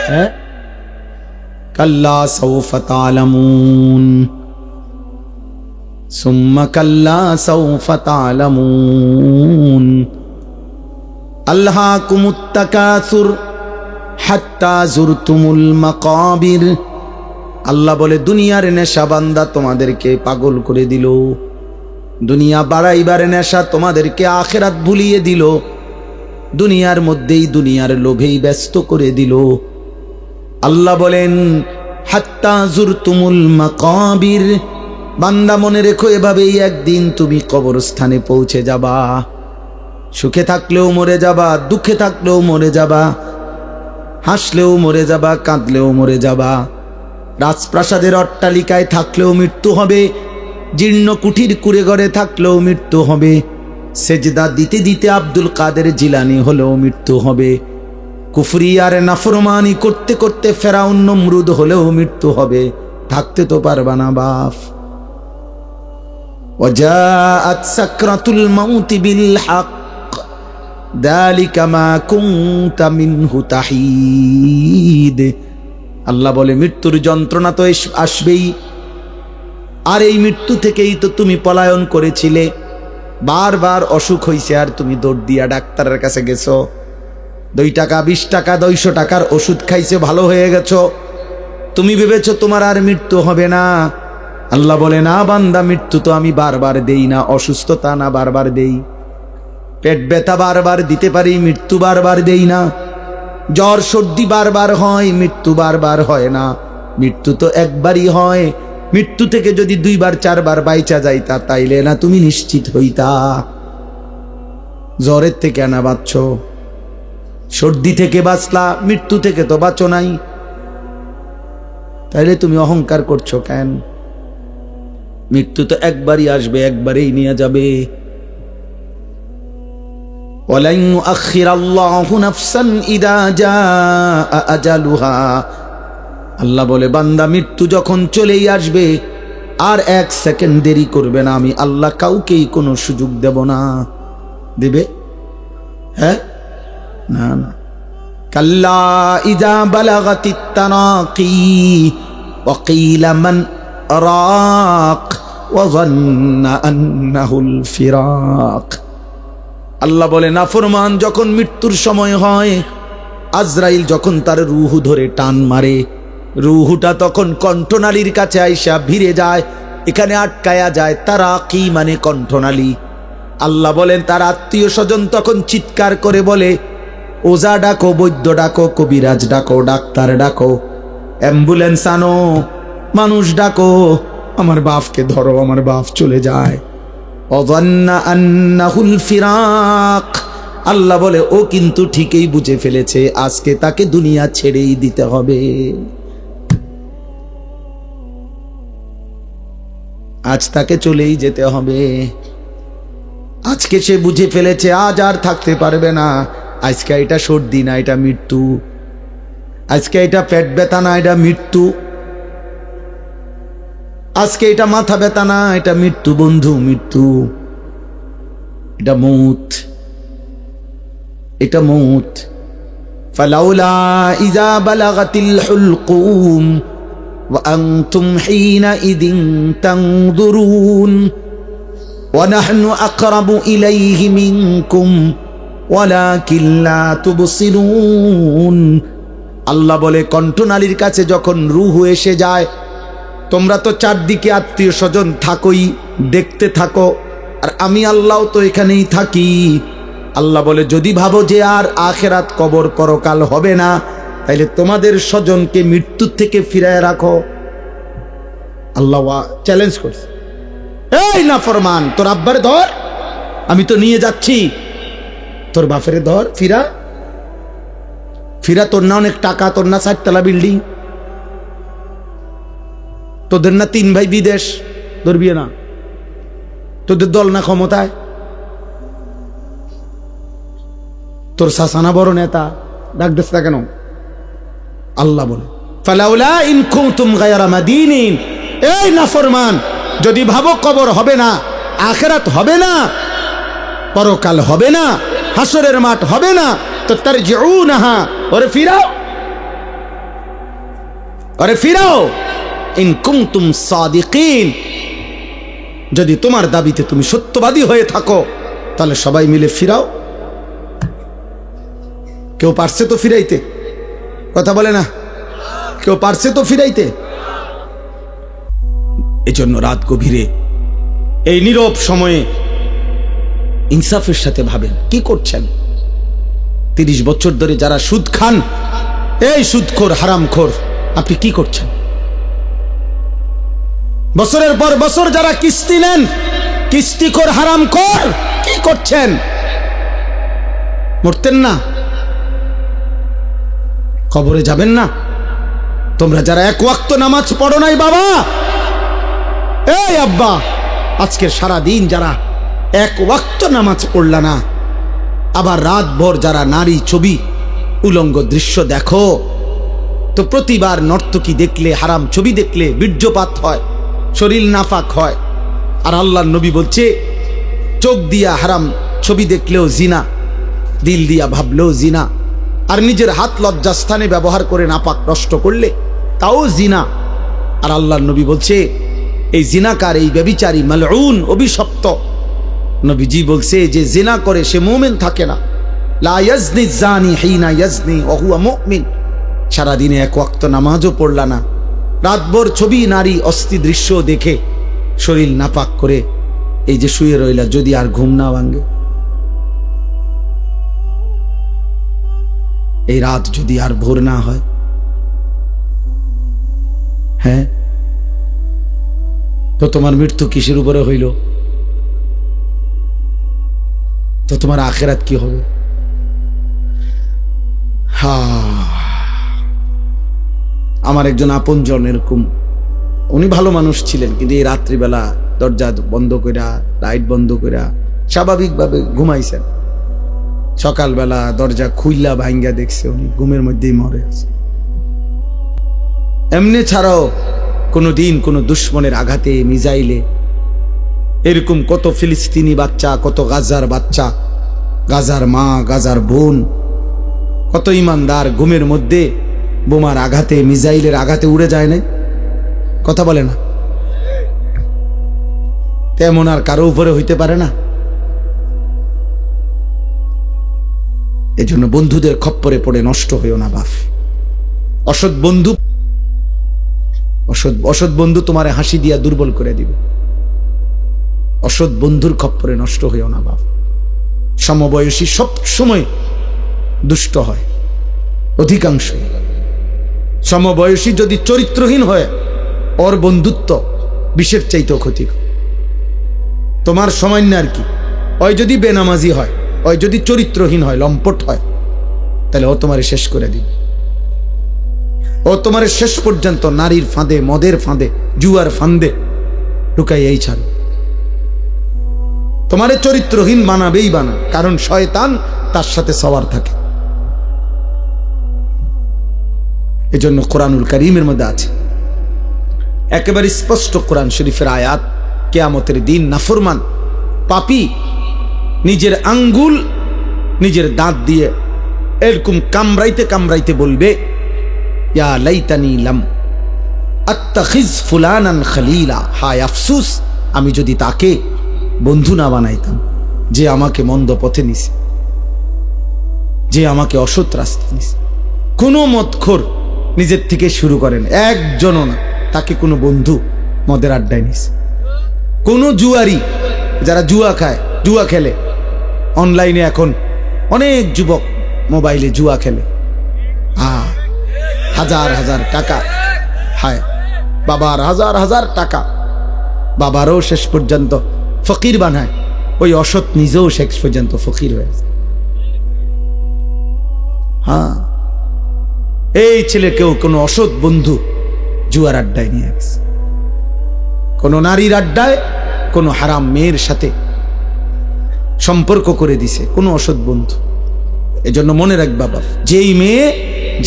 হ্যাঁ, কাল্লা সাউফা তা'লামুন সুম্মা কাল্লা সাউফা তা'লামুন আলহাকুমুত তাকাসুর হাত্তা জুরতুমুল মাকাবির। আল্লাহ বলে দুনিয়ার নেশা বান্দা তোমাদেরকে পাগল করে দিল, দুনিয়া বাড়াইবার নেশা তোমাদেরকে আখিরাত ভুলিয়ে দিল, দুনিয়ার মধ্যেই দুনিয়ার লোভেই ব্যস্ত করে দিল। আল্লাহ বলেন হাত্তা জুরতুমুল মাকাবির, বান্দা মনে রেখো এভাবেই একদিন তুমি কবরস্থানে পৌঁছে যাবা। সুখে থাকলেও মরে যাবা, দুঃখে থাকলেও মরে যাবা, হাসলেও মরে যাবা, কাঁদলেও মরে যাবা। রাজপ্রাসাদের অট্টালিকায় থাকলেও মৃত্যু হবে, জীর্ণ কুঠির কুড়ে ঘরে থাকলেও মৃত্যু হবে, সেজদা দিতে দিতে আব্দুল কাদের জিলানি হলেও মৃত্যু হবে, কুফরি আর নাফরমানি করতে করতে ফেরাউন নমরুদ হলেও মৃত্যু হবে, থাকতে তো পারবা না বাপ। ওয়াজাআত সাকরাতুল মাউতি বিল হক যালিকা মা কুনতা মিনহু তাহিদ। আল্লাহ বলে মৃত্যুর যন্ত্রণা তো আসবেই, আর এই মৃত্যু থেকেই তো তুমি পলায়ন করেছিলে। বারবার অসুখ হইছে আর তুমি দৌড় দিয়া ডাক্তারের কাছে গেছো, 2 টাকা 20 টাকা 200 টাকার ওষুধ খাইছে, ভালো হয়ে গেছো। তুমি ভেবেছো তোমার আর মৃত্যু হবে না। আল্লাহ বলে না বান্দা, মৃত্যু তো আমি বারবার দেই না, অসুস্থতা না বারবার দেই, পেট ব্যথা বারবার দিতে পারি, মৃত্যু বারবার দেই না, জ্বর সর্দি বারবার হয়, মৃত্যু বারবার হয় না, মৃত্যু তো একবারই হয়। মৃত্যু থেকে যদি 2 বার 4 বার বাইচা যাইতা তাইলে না তুমি নিশ্চিত হইতা। জ্বরের থেকে না বাঁচছ, সর্দি থেকে বাঁচলা, মৃত্যু থেকে তো বাঁচো নাই, তাইলে তুমি অহংকার করছো কেন? মৃত্যু তো একবারই আসবে, একবারেই নিয়ে যাবে। ওয়ালান ইউআখিরাল্লাহু নাফসান ইযা জাআ আজালুহা। আল্লাহ বলে বান্দা মৃত্যু যখন চলেই আসবে আর 1 সেকেন্ড দেরি করবে না, আমি আল্লাহ কাউকেই কোনো সুযোগ দেব না। দেবে? হ্যাঁ, না না। কাল্লা ইযা বালাগাতিত তারাকি ওয়া কিলা মান রাক ওয়া যান্না আন্নাহুল ফিরাক। আল্লাহ বলে নাফরমান যখন মৃত্যুর সময় হয়, আজরাইল যখন তার রূহ ধরে টান মারে, রূহটা তখন কণ্ঠনালীর কাছে আইসা ভিড়ে যায়, এখানে আটকায়া যায়। তারা কি মানে কণ্ঠনালী। আল্লাহ বলেন তার আত্মীয় স্বজন তখন চিৎকার করে বলে ওজা ডাকো, বৈদ্য ডাকো, কবিরাজ ডাকো, ডাক্তার ডাকো, অ্যাম্বুলেন্স আনো, মানুষ ডাকো, আমার বাপকে ধরো, আমার বাপ চলে যায়। অযান্না আন্নাহুল ফিরাক। আল্লাহ বলে ও কিন্তু ঠিকই বুঝে ফেলেছে, আজকে তাকে দুনিয়া ছেড়েই দিতে হবে। আজ তাকে চলেই যেতে হবে। আজকে সে বুঝে ফেলেছে আজ আর থাকতে পারবে না। আজকে এটা সর্দি না, এটা মৃত্যু। আজকে এটা পেট ব্যথা না, এটা মৃত্যু। আজকে এটা মাথা ব্যথা না, এটা মৃত্যু বন্ধু, মৃত্যু। এটা মৌত, এটা মৌত। ফালাউলা ইযা বালাগাতিল হুলকুম ওয়া আনতুম হিনাইযিন তানজুরুন ওয়া নাহনু আকরাবু ইলাইহি মিনকুম ওয়ালাকিন লা তুবসিরুন। আল্লাহ বলে কণ্ঠনালীর কাছে যখন রূহ এসে যায়, তোমরা তো চারদিকে আত্মীয় স্বজন থাকোই, দেখতে থাকো, আর আমি আল্লাহ তো এখানেই থাকি। আল্লাহ বলে যদি ভাবো যে আর আখেরাত কবর পরকাল হবে না, তাইলে তোমাদের স্বজনকে মৃত্যুর থেকে ফিরায় রাখো। আল্লাহ চ্যালেঞ্জ করছে, এই নাফরমান, তোর আব্বারে ধর, আমি তো নিয়ে যাচ্ছি। তোর বাপেরে ধর, ফিরা ফিরা। তোর না অনেক টাকা, তোর না 4 তলা বিল্ডিং, তোদের না 3 ভাই বিদেশ, ধরবি না? তোদের দল না ক্ষমতায়? তোর শাসানা বড় নেতা, ডাক দিস না কেন? আল্লাহ বলে ফালাউলা ইন কুনতুম গায়রা মাদিনিন, এই নাফরমান, যদি ভাবো কবর হবে না, আখিরাত হবে না, পরকাল হবে না, হাসরের মাঠ হবে না, তো তারজিউনাহা, ওরে ফিরাও, ওরে ফিরাও। ইন কুনতুম সাদিকিন, যদি তোমার দাবিতে তুমি সত্যবাদী হয়ে থাকো, তাহলে সবাই মিলে ফিরাও। কেউ পারছে তো ফিরাইতে? কথা বলে না, কেউ পারছে তো ফিরাইতে? এজন্য রাত গভীরে এই নীরব সময়ে ইনসাফের সাথে ভাবেন কি করছেন। 30 বছর ধরে যারা সুদ খান, এই সুদখোর হারামখোর, আপনি কি করছেন? বছরের পর বছর যারা কিস্তি নেন, কিস্তিখোর হারামখোর, কি করছেন? মরতেন না? কবরে যাবেন না? তোমরা যারা 1 ওয়াক্ত নামাজ পড়ো নাই বাবা, এই আব্বা, আজকের সারা দিন যারা 1 ওয়াক্ত নামাজ পড়লা না, আবার রাতভর যারা নারী ছবি উলঙ্গ দৃশ্য দেখো, তো প্রতিবার নর্তকী দেখলে, হারাম ছবি দেখলে বীর্যপাত হয়, শরীর নাফাক হয়। আর আল্লাহর নবী বলছে চোখ দিয়া হারাম ছবি দেখলেও জিনা, দিল দিয়া ভাবলেও জিনা, আর নিজের হাত লজ্জাস্থানে ব্যবহার করে নাপাক নষ্ট করলে তাও জিনা। আর আল্লাহর নবী বলছে এই জিনাকার, এই ব্যভিচারী, মালউন, অভিশপ্ত। নবীজি বলছে যে জিনা করে সে মুমিন থাকে না। লা ইয়াজনি জানি হিনা ইয়াজনি ওয়া হুয়া মুমিন। সারাদিনে 1 ওয়াক্ত নামাজও পড়লা না, রাতভর ছবি নারী অস্থি দৃশ্য দেখে শরীর নাপাক করে এই যে শুয়ে রইলা, যদি আর ঘুম না ভাঙে, এই রাত যদি আর ভোর না হয়, হ্যাঁ, তো তোমার মৃত্যু কিসের উপরে হইল? তো তোমার আখিরাত কি হবে? আমার একজন আপনজন এরকম, উনি ভালো মানুষ ছিলেন, কিন্তু এই রাত্রিবেলা দরজা বন্ধ কইরা, লাইট বন্ধ কইরা স্বাভাবিকভাবে ঘুমাইছেন। সকালবেলা দরজা খুইলা ভাঙ্গা দেখছে উনি ঘুমের মধ্যেই মরে আছে। এমনি ছাড়াও কোনোদিন কোনো দুশ্মনের আঘাতে, মিজাইলে, এরকম কত ফিলিস্তিনি বাচ্চা, কত গাজার বাচ্চা, গাজার মা, গাজার বোন, কত ইমানদার ঘুমের মধ্যে বোমার আঘাতে, মিজাইলের আঘাতে উড়ে যায় না? কথা বলে না? তেমন আর কারো উপরে হইতে পারে না। এজন্য বন্ধুদের খপ্পরে পড়ে নষ্ট হইও না বাপ। অসৎ বন্ধু, অসৎ বন্ধু তোমারে হাসি দিয়া দুর্বল করে দিবে। অসৎ বন্ধুর খপ্পরে নষ্ট হইও না বাপ। সমবয়সী সব সময় দুষ্ট হয়, অধিকাংশ। সমবয়সী যদি চরিত্রহীন হয়, ওর বন্ধুত্ব বিষের চাইতেও ক্ষতিকর। তোমার সামান্য আর কি, ওই যদি বেনামাজি হয়, ওই যদি চরিত্রহীন হয়, লম্পট হয়, তাহলে ও তোমারে শেষ করে দিবে। ও তোমারে শেষ পর্যন্ত নারীর ফাঁদে, মদের ফাঁদে, জুয়ার ফাঁদে ঢুকাইয়াই ছাড়ে। তোমারে চরিত্রহীন বানাবেই বানা, কারণ শয়তান তার সাথে সওয়ার থাকে। এজন্য কোরআনুল কারীমের মধ্যে আছে একেবারে স্পষ্ট, কোরআন শরীফের আয়াত, কিয়ামতের দিন নাফরমান পাপী নিজের আঙ্গুল নিজের দাঁত দিয়ে এরকম কামড়াইতে কামড়াইতে বলবে, ইয়া লাইতানি লাম আত্তাখিজ ফুলানান খলিলা, হায় আফসোস আমি যদি তাকে বন্ধু না বানাইতাম, যে আমাকে মন্দ পথে নিছে, যে আমাকে অসৎ রাস্তায় নিছে। কোনো মদখোর নিজের থেকে শুরু করেন, একজনও না, তাকে কোনো বন্ধু মদের আড্ডায় নিছে। কোনো জুয়ারি, যারা জুয়া খায়, জুয়া খেলে অনলাইনে, এখন অনেক যুবক মোবাইলে জুয়া খেলে, হাজার হাজার টাকা, হায় বাবার হাজার হাজার টাকা, বাবারও শেষ পর্যন্ত ফকির বানায়, ওই অসৎ নিজেও শেষ পর্যন্ত ফকির হয়েছে। হ্যাঁ, এই ছেলেকেও কোনো অসৎ বন্ধু জুয়ার আড্ডায় নিয়ে গেছে, কোনো নারীর আড্ডায়, কোনো হারাম মেয়ের সাথে সম্পর্ক করে দিছে কোনো অসৎ বন্ধু। এজন্য মনে রাখ বাবা, যেই মেয়ে,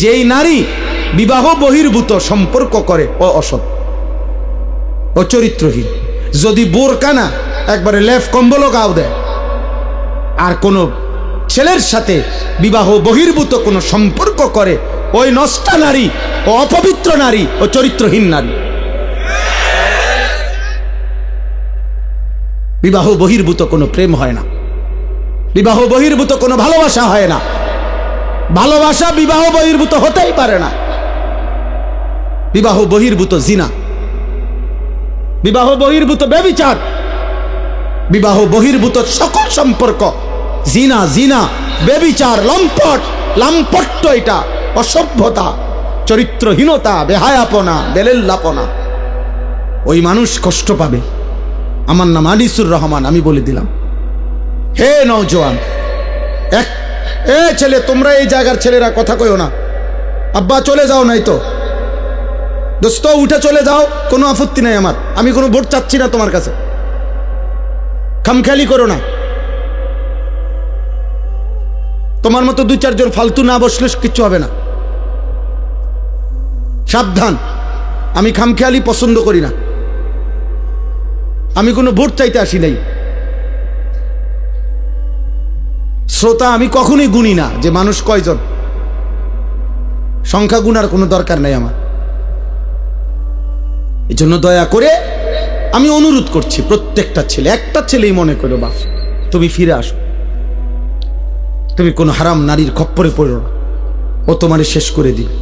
যেই নারী বিবাহ বহির্ভূত সম্পর্ক করে, ও অসৎ, ও চরিত্রহীন। যদি বোরকা না, একবারে লেফ কম্বলও গাও দেয়, আর কোন ছেলের সাথে বিবাহ বহির্ভূত কোনো সম্পর্ক করে, ওই নষ্টা নারী, ও অপবিত্র নারী, ও চরিত্রহীন নারী। বিবাহ বহির্ভূত কোনো প্রেম হয় না, বিবাহ বহির্ভূত কোনো ভালোবাসা হয় না, ভালোবাসা বিবাহ বহির্ভূত হতেই পারে না। বিবাহ বহির্ভূত জিনা, বিবাহ বহির্ভূত ব্যভিচার, বিবাহ বহির্ভূত সকল সম্পর্ক জিনা, জিনা, ব্যভিচার, লম্পট, লাম্পট্য, এটা অসভ্যতা, চরিত্রহীনতা, বেহায়াপনা, বেলেল্লাপনা। ওই মানুষ কষ্ট পাবে। আমার নাম আনিসুর রহমান, আমি বলে দিলাম, হে নওজোয়ান, ছেলে, তোমরা এই জায়গার ছেলেরা কথা কইও না, আব্বা চলে যাও, নাই তো দোস্ত উঠে চলে যাও, কোনো আপত্তি নাই আমার, আমি কোনো ভোট চাচ্ছি না তোমার কাছে, খামখেয়ালি করো না। তোমার মতো দুই চারজন ফালতু না বসলে কিচ্ছু হবে না, সাবধান। আমি খামখেয়ালি পছন্দ করি না, আমি কোনো ভোট চাইতে আসি নাই। শ্রোতা আমি কখনোই গুনি না যে মানুষ কয়জন, সংখ্যা গুনার কোনো দরকার নাই আমার। এই জন্য দয়া করে আমি অনুরোধ করছি, প্রত্যেকটা ছেলে, একটা ছেলেই মনে করো, বাপ তুমি ফিরে আসো, তুমি কোনো হারাম নারীর খপ্পরে পড়ো না, ও তোমার শেষ করে দিবে,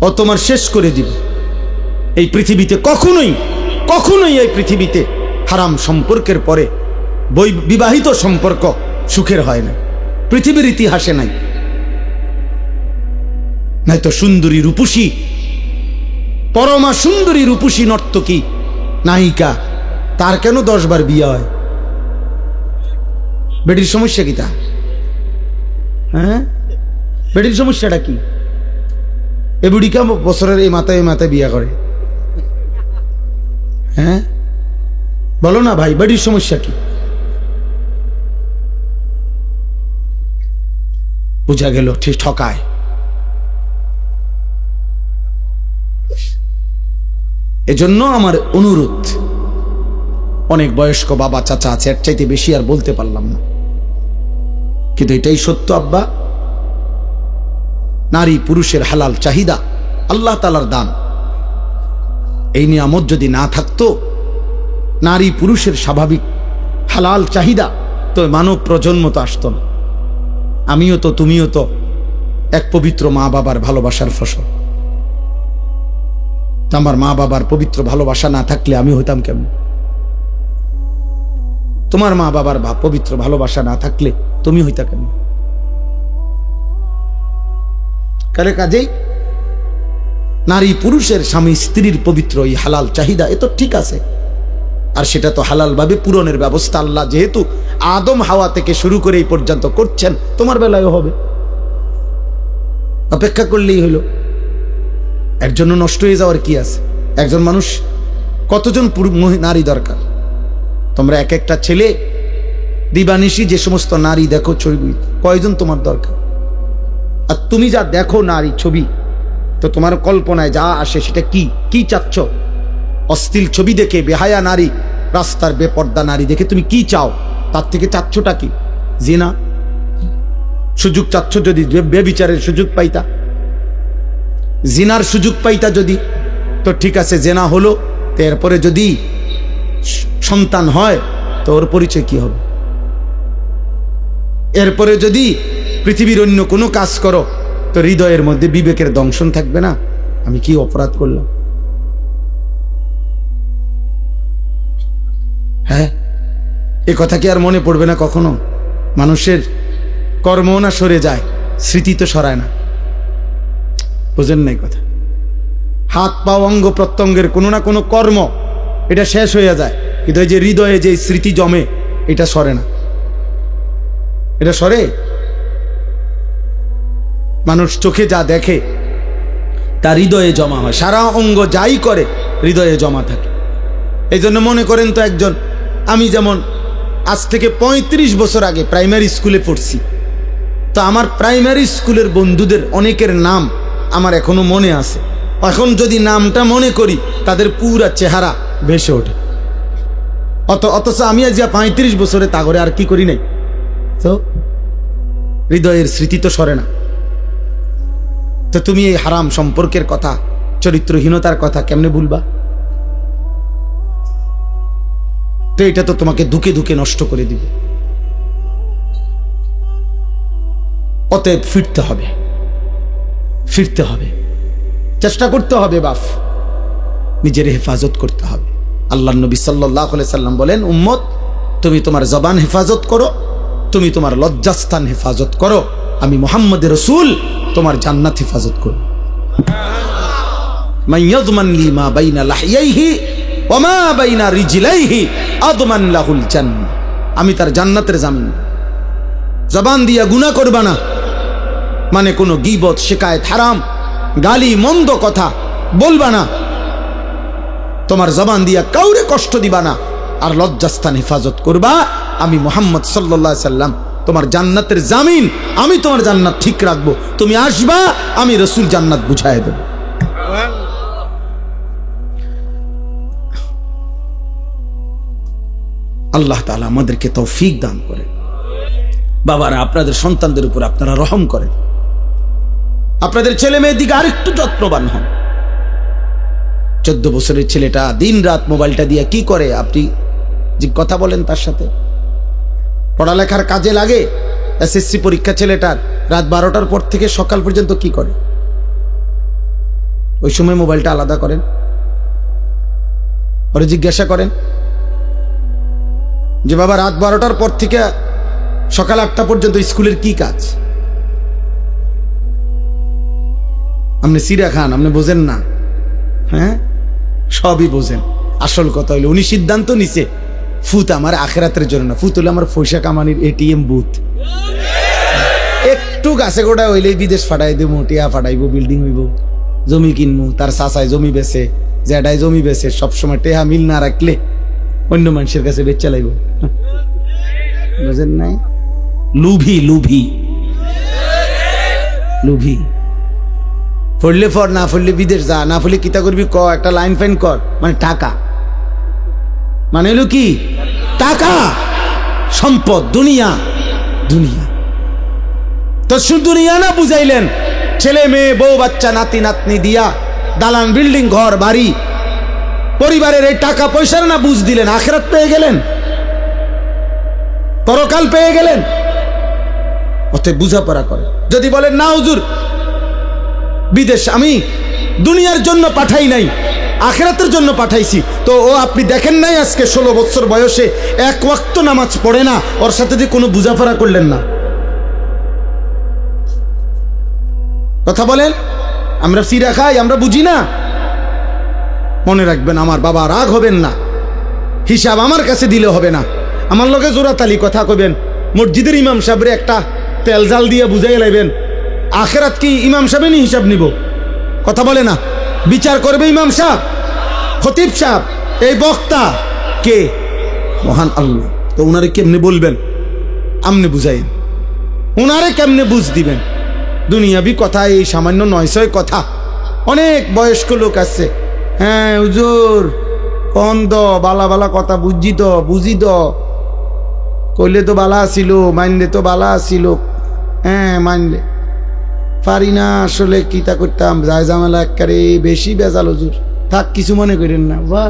ও তোমার শেষ করে দিবে। এই পৃথিবীতে কখনোই কখনোই এই পৃথিবীতে হারাম সম্পর্কের পরে বিবাহিত সম্পর্ক সুখের হয় না, পৃথিবীর ইতিহাসে নাই। নয়তো সুন্দরী রূপসী, পরমা সুন্দরী রূপসী নর্তকী নায়িকা, তার কেন 10 বার বিয়ে হয়? বেটির সমস্যা কি তা? হ্যাঁ, বেটির সমস্যাটা কি? এ বুড়িকা বছরের এই মাথায় বিয়ে করে। হ্যাঁ বলো না ভাই, বেটির সমস্যা কি? বুঝা গেল ঠিক ঠকায়। এজন্য আমার অনুরোধ, অনেক বয়স্ক বাবা চাচা আছে, এর চাইতে বেশি আর বলতে পারলাম না, কিন্তু এটাই সত্য আব্বা, নারী পুরুষের হালাল চাহিদা আল্লাহ তাআলার দান। এই নিয়ামত যদি না থাকতো, নারী পুরুষের স্বাভাবিক হালাল চাহিদা, তো মানব প্রজন্ম তো আসতো না। আমিও তো, তুমিও তো এক পবিত্র মা বাবার ভালোবাসার ফসল। আমার মা বাবার পবিত্র ভালোবাসা না থাকলে আমি হইতাম কেমন? তোমার মা বাবার পবিত্র ভালোবাসা না থাকলে তুমি হইতা কেমন? কালে কাজেই নারী পুরুষের, স্বামী স্ত্রীর পবিত্র এই হালাল চাহিদা, এ তো ঠিক আছে, আর সেটা তো হালালভাবে পূরণের ব্যবস্থা আল্লাহ যেহেতু আদম হাওয়া থেকে শুরু করে এই পর্যন্ত করছেন, তোমার বেলায়ও হবে। অপেক্ষা করলেই হইল। এর জন্য নষ্ট হয়ে যাওয়ার কি আছে? একজন মানুষ কতজন নারী দরকার? তোমরা এক একটা ছেলে দিবানিশি যে সমস্ত নারী দেখো ছবি, কয়জন তোমার দরকার? আর তুমি যা দেখো নারী ছবি, তো তোমার কল্পনায় যা আসে সেটা কি কি চাচ্ছ? অশ্লীল ছবি দেখে, বেহায়া নারী, রাস্তার বেপর্দা নারী দেখে তুমি কি চাও? তার থেকে চাচ্ছটা কি? জিনা। সুযোগ চাচ্ছ যদি বেবিচারের সুযোগ পাইতা, জিনার সুযোগ পাইতা যদি, তো ঠিক আছে, জেনা হলো, তো এরপরে যদি সন্তান হয় তো ওর পরিচয় কি হবে? এরপরে যদি পৃথিবীর অন্য কোনো কাজ করো তো হৃদয়ের মধ্যে বিবেকের দংশন থাকবে না, আমি কি অপরাধ করলাম? হ্যাঁ, এ কথা কি আর মনে পড়বে না কখনো? মানুষের কর্ম না সরে যায়, স্মৃতি তো সরায় না। বুঝেন নাই কথা? হাত পা অঙ্গ প্রত্যঙ্গের কোনো না কোনো কর্ম এটা শেষ হয়ে যায়, কিন্তু এই যে হৃদয়ে যে স্মৃতি জমে এটা সরে না। এটা সরে? মানুষ চোখে যা দেখে তার হৃদয়ে জমা হয়, সারা অঙ্গ যাই করে হৃদয়ে জমা থাকে। এই জন্য মনে করেন তো একজন, আমি যেমন আজ থেকে 35 বছর আগে প্রাইমারি স্কুলে পড়ছি, তো আমার প্রাইমারি স্কুলের বন্ধুদের অনেকের নাম আমার এখনো মনে আছে। এখন যদি নামটা মনে করি তাদের পুরা চেহারা ভেসে ওঠে। অথচ আমি আজ 35 বছরে তা করে আর কি করি নাই। তো হৃদয়ের স্মৃতি তো সরে না। তো তুমি এই হারাম সম্পর্কের কথা, চরিত্রহীনতার কথা কেমনে ভুলবা? তো এটা তো তোমাকে ধুকে ধুকে নষ্ট করে দিবে। অতএব ফিরতে হবে, ফিরতে হবে, চেষ্টা করতে হবে, বাপ নিজের হেফাজত করতে হবে। আল্লাহ নবী সাল্লাল্লাহু আলাইহি সাল্লাম বলেন, উম্মত তুমি তোমার জবান হেফাজত করো, তুমি তোমার লজ্জাস্থান হেফাজত করো, আমি মুহাম্মদ রাসূল তোমার জান্নাত হেফাজত করব। মান ইয়াদমান লি মা বাইনা লাহইয়াইহি ওয়া মা বাইনা রিজলাইহি আদমান লাহুল জান্নাহ। আমি তার জান্নাতের জামিন। জবান দিয়া গুনাহ করবা না, মানে কোনো গীবত, শিকায়েত, হারাম, গালি, মন্দ কথা বলবা না, তোমার জবান দিয়া কাউরে কষ্ট দিবা না, আর লজ্জাস্থান হেফাজত করবা। আমি মুহাম্মদ সাল্লাল্লাহু আলাইহি সাল্লাম তোমার জান্নাতের জামিন, আমি তোমার জান্নাত ঠিক রাখবো। তুমি আসবা, আমি রাসূল জান্নাত বুঝায় দেব। আল্লাহ তাআলা আমাদেরকে তৌফিক দান করেন। বাবারা, আপনাদের সন্তানদের উপর আপনারা রহম করেন, আপনাদের ছেলে মেয়ের দিকে আরেকটু যত্নবান হন। 14 বছরের ছেলেটা দিন রাত মোবাইলটা দিয়ে কি করে? আপনি যে কথা বলেন তার সাথে, পড়ালেখার কাজে লাগে। এসএসসি পরীক্ষা ছেলেটার রাত 12টার পর থেকে সকাল পর্যন্ত কি করে? ওই সময় মোবাইলটা আলাদা করেন, ওরে জিজ্ঞাসা করেন যে বাবা রাত 12টার পর থেকে সকাল 8টা পর্যন্ত স্কুলের কি কাজ? আপনি সিরা খান, আপনি বোঝেন না? হ্যাঁ, সবই বোঝেন। আসল কথা হইলো উনি সিদ্ধান্ত নিছে ফুত আমার আখেরাতের জন্য না, ফুত হলো আমার পয়সা কামানির এটিএম বুথ। একটু গাছে গোড়া হইলেই বিদেশ ফাটাই দেবো, টিয়া ফাটাইবো, বিল্ডিং হইব, জমি কিনবো। তার চাচায় জমি বেছে, জ্যাডায় জমি বেছে, সবসময় টেহা মিল না রাখলে অন্য মানুষের কাছে বেচ চালাইব। বুঝেন নাই? লুভি, লুভি, লুভি। পড়লে ফর, না পড়লে বিদেশ যা, না পড়লে কিতা করবি ক, একটা লাইন ফাইন কর, মানে টাকা, মানে হলো কি টাকা, সম্পদ, দুনিয়া, দুনিয়া। তো শুধু দুনিয়া না বুঝাইলেন, ছেলে মেয়ে, বউ বাচ্চা, নাতি নাতনি দিয়া দালান, বিল্ডিং, ঘর বাড়ি, পরিবারের এই টাকা পয়সার না বুঝ দিলেন, আখিরাত পেয়ে গেলেন, পরকাল পেয়ে গেলেন। অতএব বুঝাপড়া করে। যদি বলেন না হুজুর বিদেশ আমি দুনিয়ার জন্য পাঠাই নাই, আখিরাতের জন্য পাঠাইছি, তো ও আপনি দেখেন নাই আজকে 16 বছর বয়সে 1 ওয়াক্ত নামাজ পড়ে না, ওর সাথে যে কোনো বুঝাপড়া করলেন না। কথা বলেন, আমরা সিরা খাই, আমরা বুঝি না। মনে রাখবেন, আমার বাবা রাগ হবেন না, হিসাব আমার কাছে দিলে হবে না। আমার লগে জোরাতালি কথা কইবেন, মসজিদের ইমাম সাহেবরে একটা তেল জাল দিয়ে বুঝাই লাইবেন। আখেরাত কি ইমাম সাহেবেরই হিসাব নিব? কথা বলে না, বিচার করবে ইমাম সাহেব, খতিব সাহেব, এই বক্তা কে? মহান আল্লাহ। তো উনারে কেমনে বলবেন? আমনে বুঝাইন, উনারে কেমনে বুঝ দিবেন? দুনিয়াবি কথা, এই সামান্য 900 কথা। অনেক বয়স্ক লোক আছে, হ্যাঁ হুজুর কন দ বালা বালা কথা বুঝি দ, কইলে তো বালা ছিল, মানলে তো বালা ছিল, হ্যাঁ মানলে পারি না আসলে, কিতা করতাম, যায় জামেলা একেবারে বেশি বেজাল হুজুর। থাক, কিছু মনে করেন না, বাহ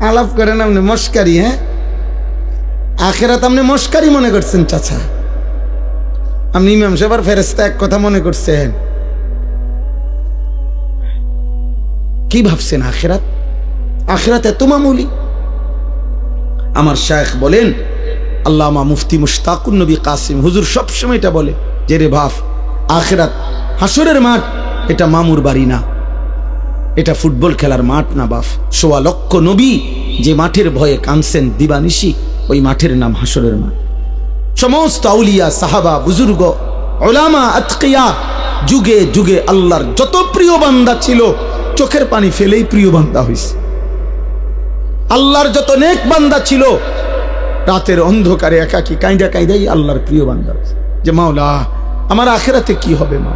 আলাপ করেন আপনি মস্কারি। হ্যাঁ, আখেরাত আপনি মস্কারি মনে করছেন চাচা? আপনি ইমাম সাহেবের ফেরেশতা এক কথা মনে করছেন? কি ভাবছেন আখেরাত? আখেরাত এত মামুলি? আমার শায়েখ বলেন, আল্লামা মুফতি মুশতাকুন নবী কাসিম হুজুর সবসময় এটা বলে যে রে বাপ, আখেরাত হাসরের মাঠ, এটা মামুর বাড়ি না, এটা ফুটবল খেলার মাঠ না বাপ। 1.25 লক্ষ নবী যে মাঠের ভয়ে কাঁদছেন দিবানিশি, ওই মাঠের নাম হাসরের মাঠ। সমস্ত আউলিয়া, সাহাবা, বুজুর্গ, উলামা, আতকিয়া, যুগে যুগে আল্লাহর যত প্রিয় বান্দা ছিল, চোখের পানি ফেলেই প্রিয় বান্দা হইছে। আল্লাহর যত নেক বান্দা ছিল, রাতের অন্ধকারে একাকী কাঁদা কাঁদাই আল্লাহর প্রিয় বান্দা হইছে। যে মাওলা আমার আখিরাতে কি হবে, মা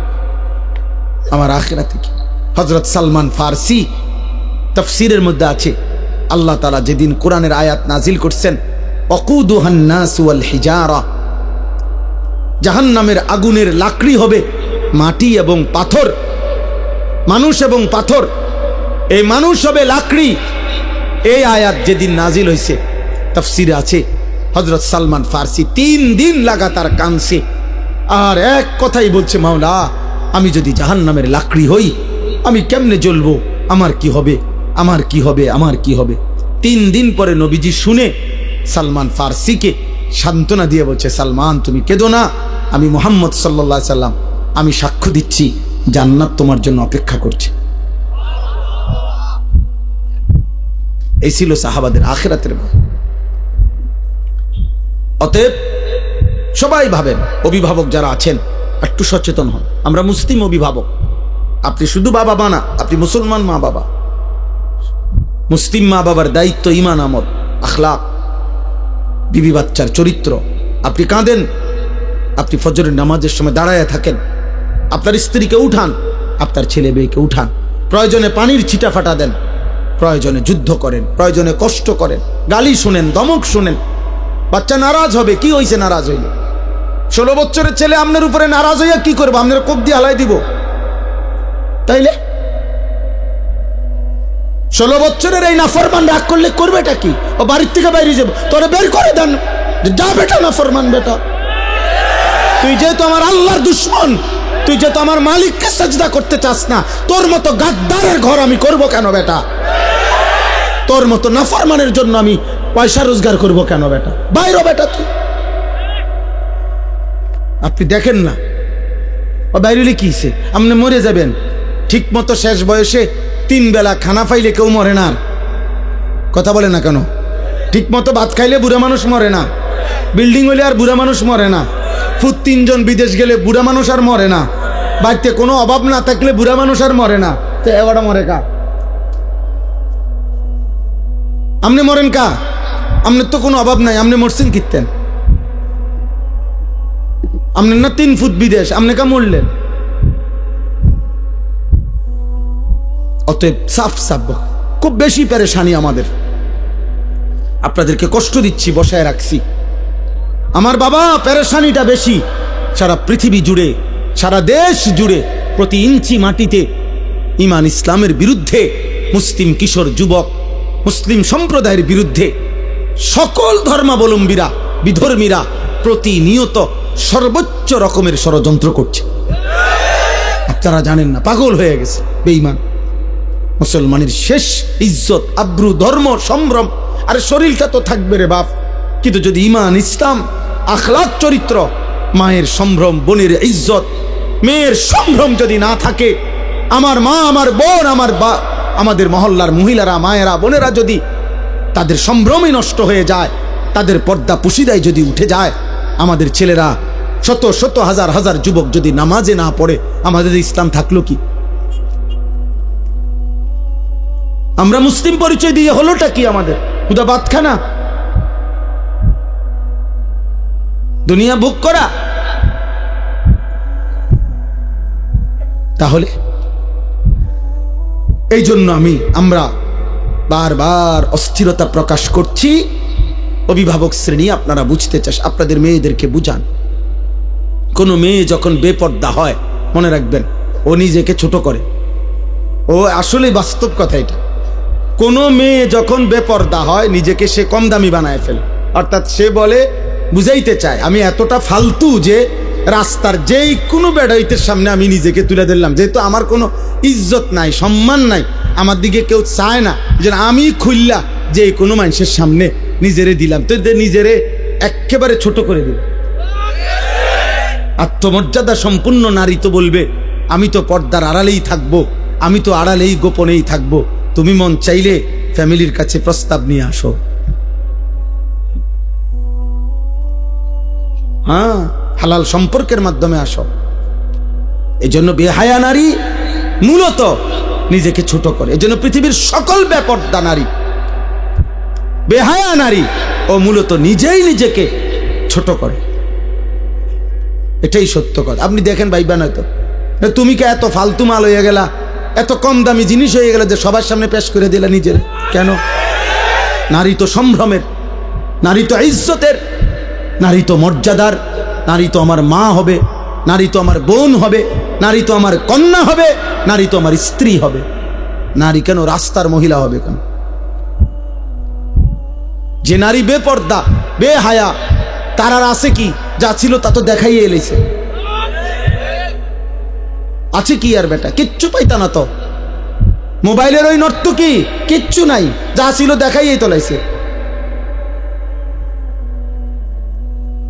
আমার আখিরাতে কি? হযরত সালমান ফারসি তাফসীরের মধ্যে আছে, আল্লাহ তাআলা যেদিন কোরআনের আয়াত নাজিল করছেন, ওয়াকুদুহান নাস ওয়াল হিজারা, জাহান্নামের আগুনের লাকড়ি হবে মাটি এবং পাথর, মানুষ এবং পাথর, এই মানুষ হবে লাকড়ি। এই আয়াত যেদিন নাজিল হয়েছে, তাফসীরে আছে হযরত সালমান ফারসি 3 দিন লাগাতার কাঁদছে আর এক কথাই বলছে, মাওলা আমি যদি জাহান্নামের লাকড়ি হই, আমি কেমনে জ্বলবো? আমার কি হবে, আমার কি হবে, আমার কি হবে? 3 দিন পরে নবীজি শুনে সালমান ফারসিকে সান্ত্বনা দিয়ে বলছে, সালমান তুমি কেঁদো না, আমি মুহাম্মদ সাল্লাল্লাহু আলাইহি সাল্লাম, আমি সাক্ষ্য দিচ্ছি জান্নাত তোমার জন্য অপেক্ষা করছে। এই ছিল সাহাবাদের আখিরাতের ভয়। অতএব সবাই ভাবেন, অভিভাবক যারা আছেন একটু সচেতন হন। আমরা মুসলিম অভিভাবক, আপনি শুধু বাবা মা না, আপনি মুসলমান মা বাবা। মুসলিম মা বাবার দায়িত্ব ঈমান, আমল, আখলাক, বিবি বাচ্চার চরিত্র। আপনি কাঁদেন, আপনি ফজরের নামাজের সময় দাঁড়ায় থাকেন, আপনার স্ত্রীকে উঠান, আপনার ছেলে মেয়েকে উঠান, প্রয়োজনে পানির ছিটা ফাটা দেন, প্রয়োজনে যুদ্ধ করেন, প্রয়োজনে কষ্ট করেন, গালি শুনেন, দমক শুনেন। বাচ্চা নারাজ হবে, কি হয়েছে নারাজ হইলে? 16 বছরের ছেলে আপনার উপরে নারাজ হইয়া কি করবো? আপনার কোপ দিয়ে হালাই দিব? তাইলে 16 বছরের এই নাফরমান রাগ করলে করবেটা কি? ও বাড়ির থেকে বাইরে যাবো, তোরে বের করে দেন, যা বেটা নাফরমান বেটা, তুই যেহেতু আমার আল্লাহর দুশ্মন, তুই যেহেতু আমার মালিককে সাজদা করতে চাস না, তোর মতো গাদ্দারের ঘর আমি করব কেন বেটা? তোর মতো নাফরমানের জন্য আমি পয়সা রোজগার করব কেন বেটা? বাইরে বেটা তুই। আপনি দেখেন না ও বাইরে কিছে, আপনি মরে যাবেন। ঠিক মতো শেষ বয়সে 3 বেলা খানা পাইলে কেউ মরে না। কথা বলে না কেন? ঠিক মতো ভাত খাইলে বুড়া মানুষ মরে না, বিল্ডিং হইলে আর বুড়া মানুষ মরে না, ফুট 3 জন বিদেশ গেলে বুড়া মানুষ আর মরে না, বাড়িতে কোনো অভাব না থাকলে বুড়া মানুষ আর মরে না। তো এবারটা মরে কা? আপনি মরেন কা? আপনার তো কোনো অভাব নাই, আপনি মরছেন কিতেন? আপনার না 3 ফুট বিদেশ, আপনি কা মরলেন? অতএব সাফ সাফ, খুব বেশি পেরেশানি আমাদের, আপনাদেরকে কষ্ট দিচ্ছি, বসায় রাখছি। আমার বাবা পেরেশানিটা বেশি। সারা পৃথিবী জুড়ে, সারা দেশ জুড়ে, প্রতি ইঞ্চি মাটিতে ঈমান ইসলামের বিরুদ্ধে, মুসলিম কিশোর যুবক, মুসলিম সম্প্রদায়ের বিরুদ্ধে সকল ধর্মাবলম্বীরা, বিধর্মীরা প্রতিনিয়ত সর্বোচ্চ রকমের ষড়যন্ত্র করছে। আপনারা জানেন না, পাগল হয়ে গেছে বেঈমান। মুসলমানের শেষ ইজ্জত, আব্রু, ধর্ম, সম্ভ্রম, আর শরীরটা তো থাকবে রে বাপ, কিন্তু যদি ঈমান, ইসলাম, আখলাক, চরিত্র, মায়ের সম্ভ্রম, বোনের ইজ্জত, মেয়ের সম্ভ্রম যদি না থাকে, আমার মা, আমার বোন, আমাদের মহল্লার মহিলারা, মায়েরা, বোনেরা যদি তাদের সম্ভ্রমই নষ্ট হয়ে যায়, তাদের পর্দা পুশিদায় যদি উঠে যায়, আমাদের ছেলেরা শত শত হাজার হাজার যুবক যদি নামাজে না পড়ে, আমাদের ইসলাম থাকলো কি? আমরা মুসলিম পরিচয় দিয়ে হলোটা কি আমাদের? খুদা ভাত খানা, দুনিয়া ভোগ করা। তাহলে এই জন্য আমরা বারবার অস্থিরতা প্রকাশ করছি। অভিভাবক শ্রেণী, আপনারা বুঝতে চাস, আপনাদের মেয়েদেরকে বুঝান। কোনো মেয়ে যখন বেপর্দা হয়, মনে রাখবেন ও নিজেকে ছোট করে। ও আসলে বাস্তব কথা এটা। কোনো মেয়ে যখন বেপর্দা হয়, নিজেকে সে কম দামি বানায় ফেলে। অর্থাৎ সে বলে, বুঝাইতে চায় আমি এতটা ফালতু যে রাস্তার যেই কোনো বেড়াইতের সামনে আমি নিজেকে তুলে দিলাম, যেহেতু আমার কোনো ইজ্জত নাই, সম্মান নাই, আমার দিকে কেউ চায় না, যে আমি খুললা যে কোনো মানুষের সামনে নিজেরে দিলাম, তো নিজেরে একেবারে ছোট করে দিল। আত্মমর্যাদা সম্পূর্ণ নারী তো বলবে, আমি তো পর্দার আড়ালেই থাকবো, আমি তো আড়ালেই গোপনেই থাকবো। তুমি মন চাইলে ফ্যামিলির কাছে প্রস্তাব নিয়ে আসো। হ্যাঁ, হালাল সম্পর্কের মাধ্যমে আসো। এই জন্য বেহায়া নারী মূলত নিজেকে ছোট করে। এই জন্য পৃথিবীর সকল বেপর্দা নারী, বেহায়া নারী, ও মূলত নিজেই নিজেকে ছোট করে। এটাই সত্য কথা। আপনি দেখেন ভাইবা, নয়তো তুমি কে এত ফালতু মাল হয়ে গেলা, এত কম দামি জিনিস হয়ে গেল যে সবার সামনে পেশ করে দিলা নিজের। কেন? নারী তো সম্ভ্রমের, নারী তো ইজ্জতের, নারী তো মর্যাদার, নারী তো আমার মা হবে, নারী তো আমার বোন হবে, নারী তো আমার কন্যা হবে, নারী তো আমার স্ত্রী হবে। নারী কেন রাস্তার মহিলা হবে কেন? যে নারী বেপর্দা, বেহায়া, তার আর আছে কি? যা ছিল তা তো দেখাইয়ে এলেছে। আছে কি আর বেটা? কিচ্ছু পাইতা না তো। মোবাইলের ওই নর্তকী কিচ্ছু নাই, যা ছিল দেখাইয়েই তোলাইছে,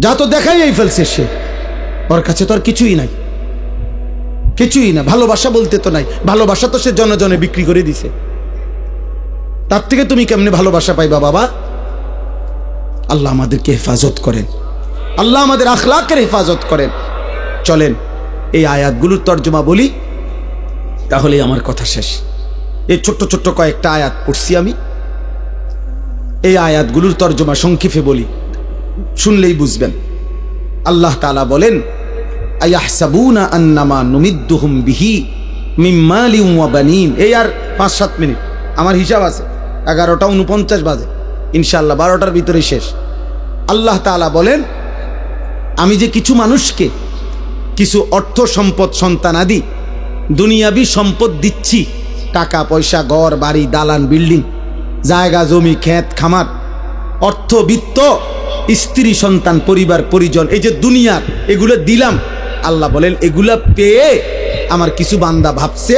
যা তো দেখাইয়েই ফেলছে সে। ওর কাছে তো আর কিছুই নাই, কিছুই না। ভালোবাসা বলতে তো নাই, ভালোবাসা তো সে জনে জনে বিক্রি করে দিছে। তার থেকে তুমি কেমনে ভালোবাসা পাইবা বাবা? আল্লাহ আমাদেরকে হেফাজত করেন, আল্লাহ আমাদের আখলাকের হেফাজত করেন। চলেন এই আয়াতগুলোর তর্জমা বলি, তাহলে আমার কথা শেষ। এই ছোট্ট ছোট্ট কয়েকটা আয়াত পড়ছি আমি, এই আয়াতগুলোর তর্জমা সংক্ষেপে বলি, শুনলেই বুঝবেন। আল্লাহ তাআলা বলেন, আয়াহসাবুনা আন্নামা নুমিদ্দুহুম বিহি মিন মালিন ওয়া বানিন। এই আর 5-7 মিনিট, আমার হিসাব আছে 11:49 বাজে, ইনশাআল্লাহ 12টার ভিতরে শেষ। আল্লাহ তাআলা বলেন, আমি যে কিছু মানুষকে কিছু অর্থ সম্পদ, সন্তানাদি, দুনিয়াবি সম্পদ দিচ্ছি, টাকা পয়সা, ঘর বাড়ি, দালান বিল্ডিং, জায়গা জমি, ক্ষেত খামার, অর্থ বিত্ত, স্ত্রী সন্তান, পরিবার পরিজন, এই যে দুনিয়ার এগুলো দিলাম। আল্লাহ বলেন, এগুলা পেয়ে আমার কিছু বান্দা ভাবছে,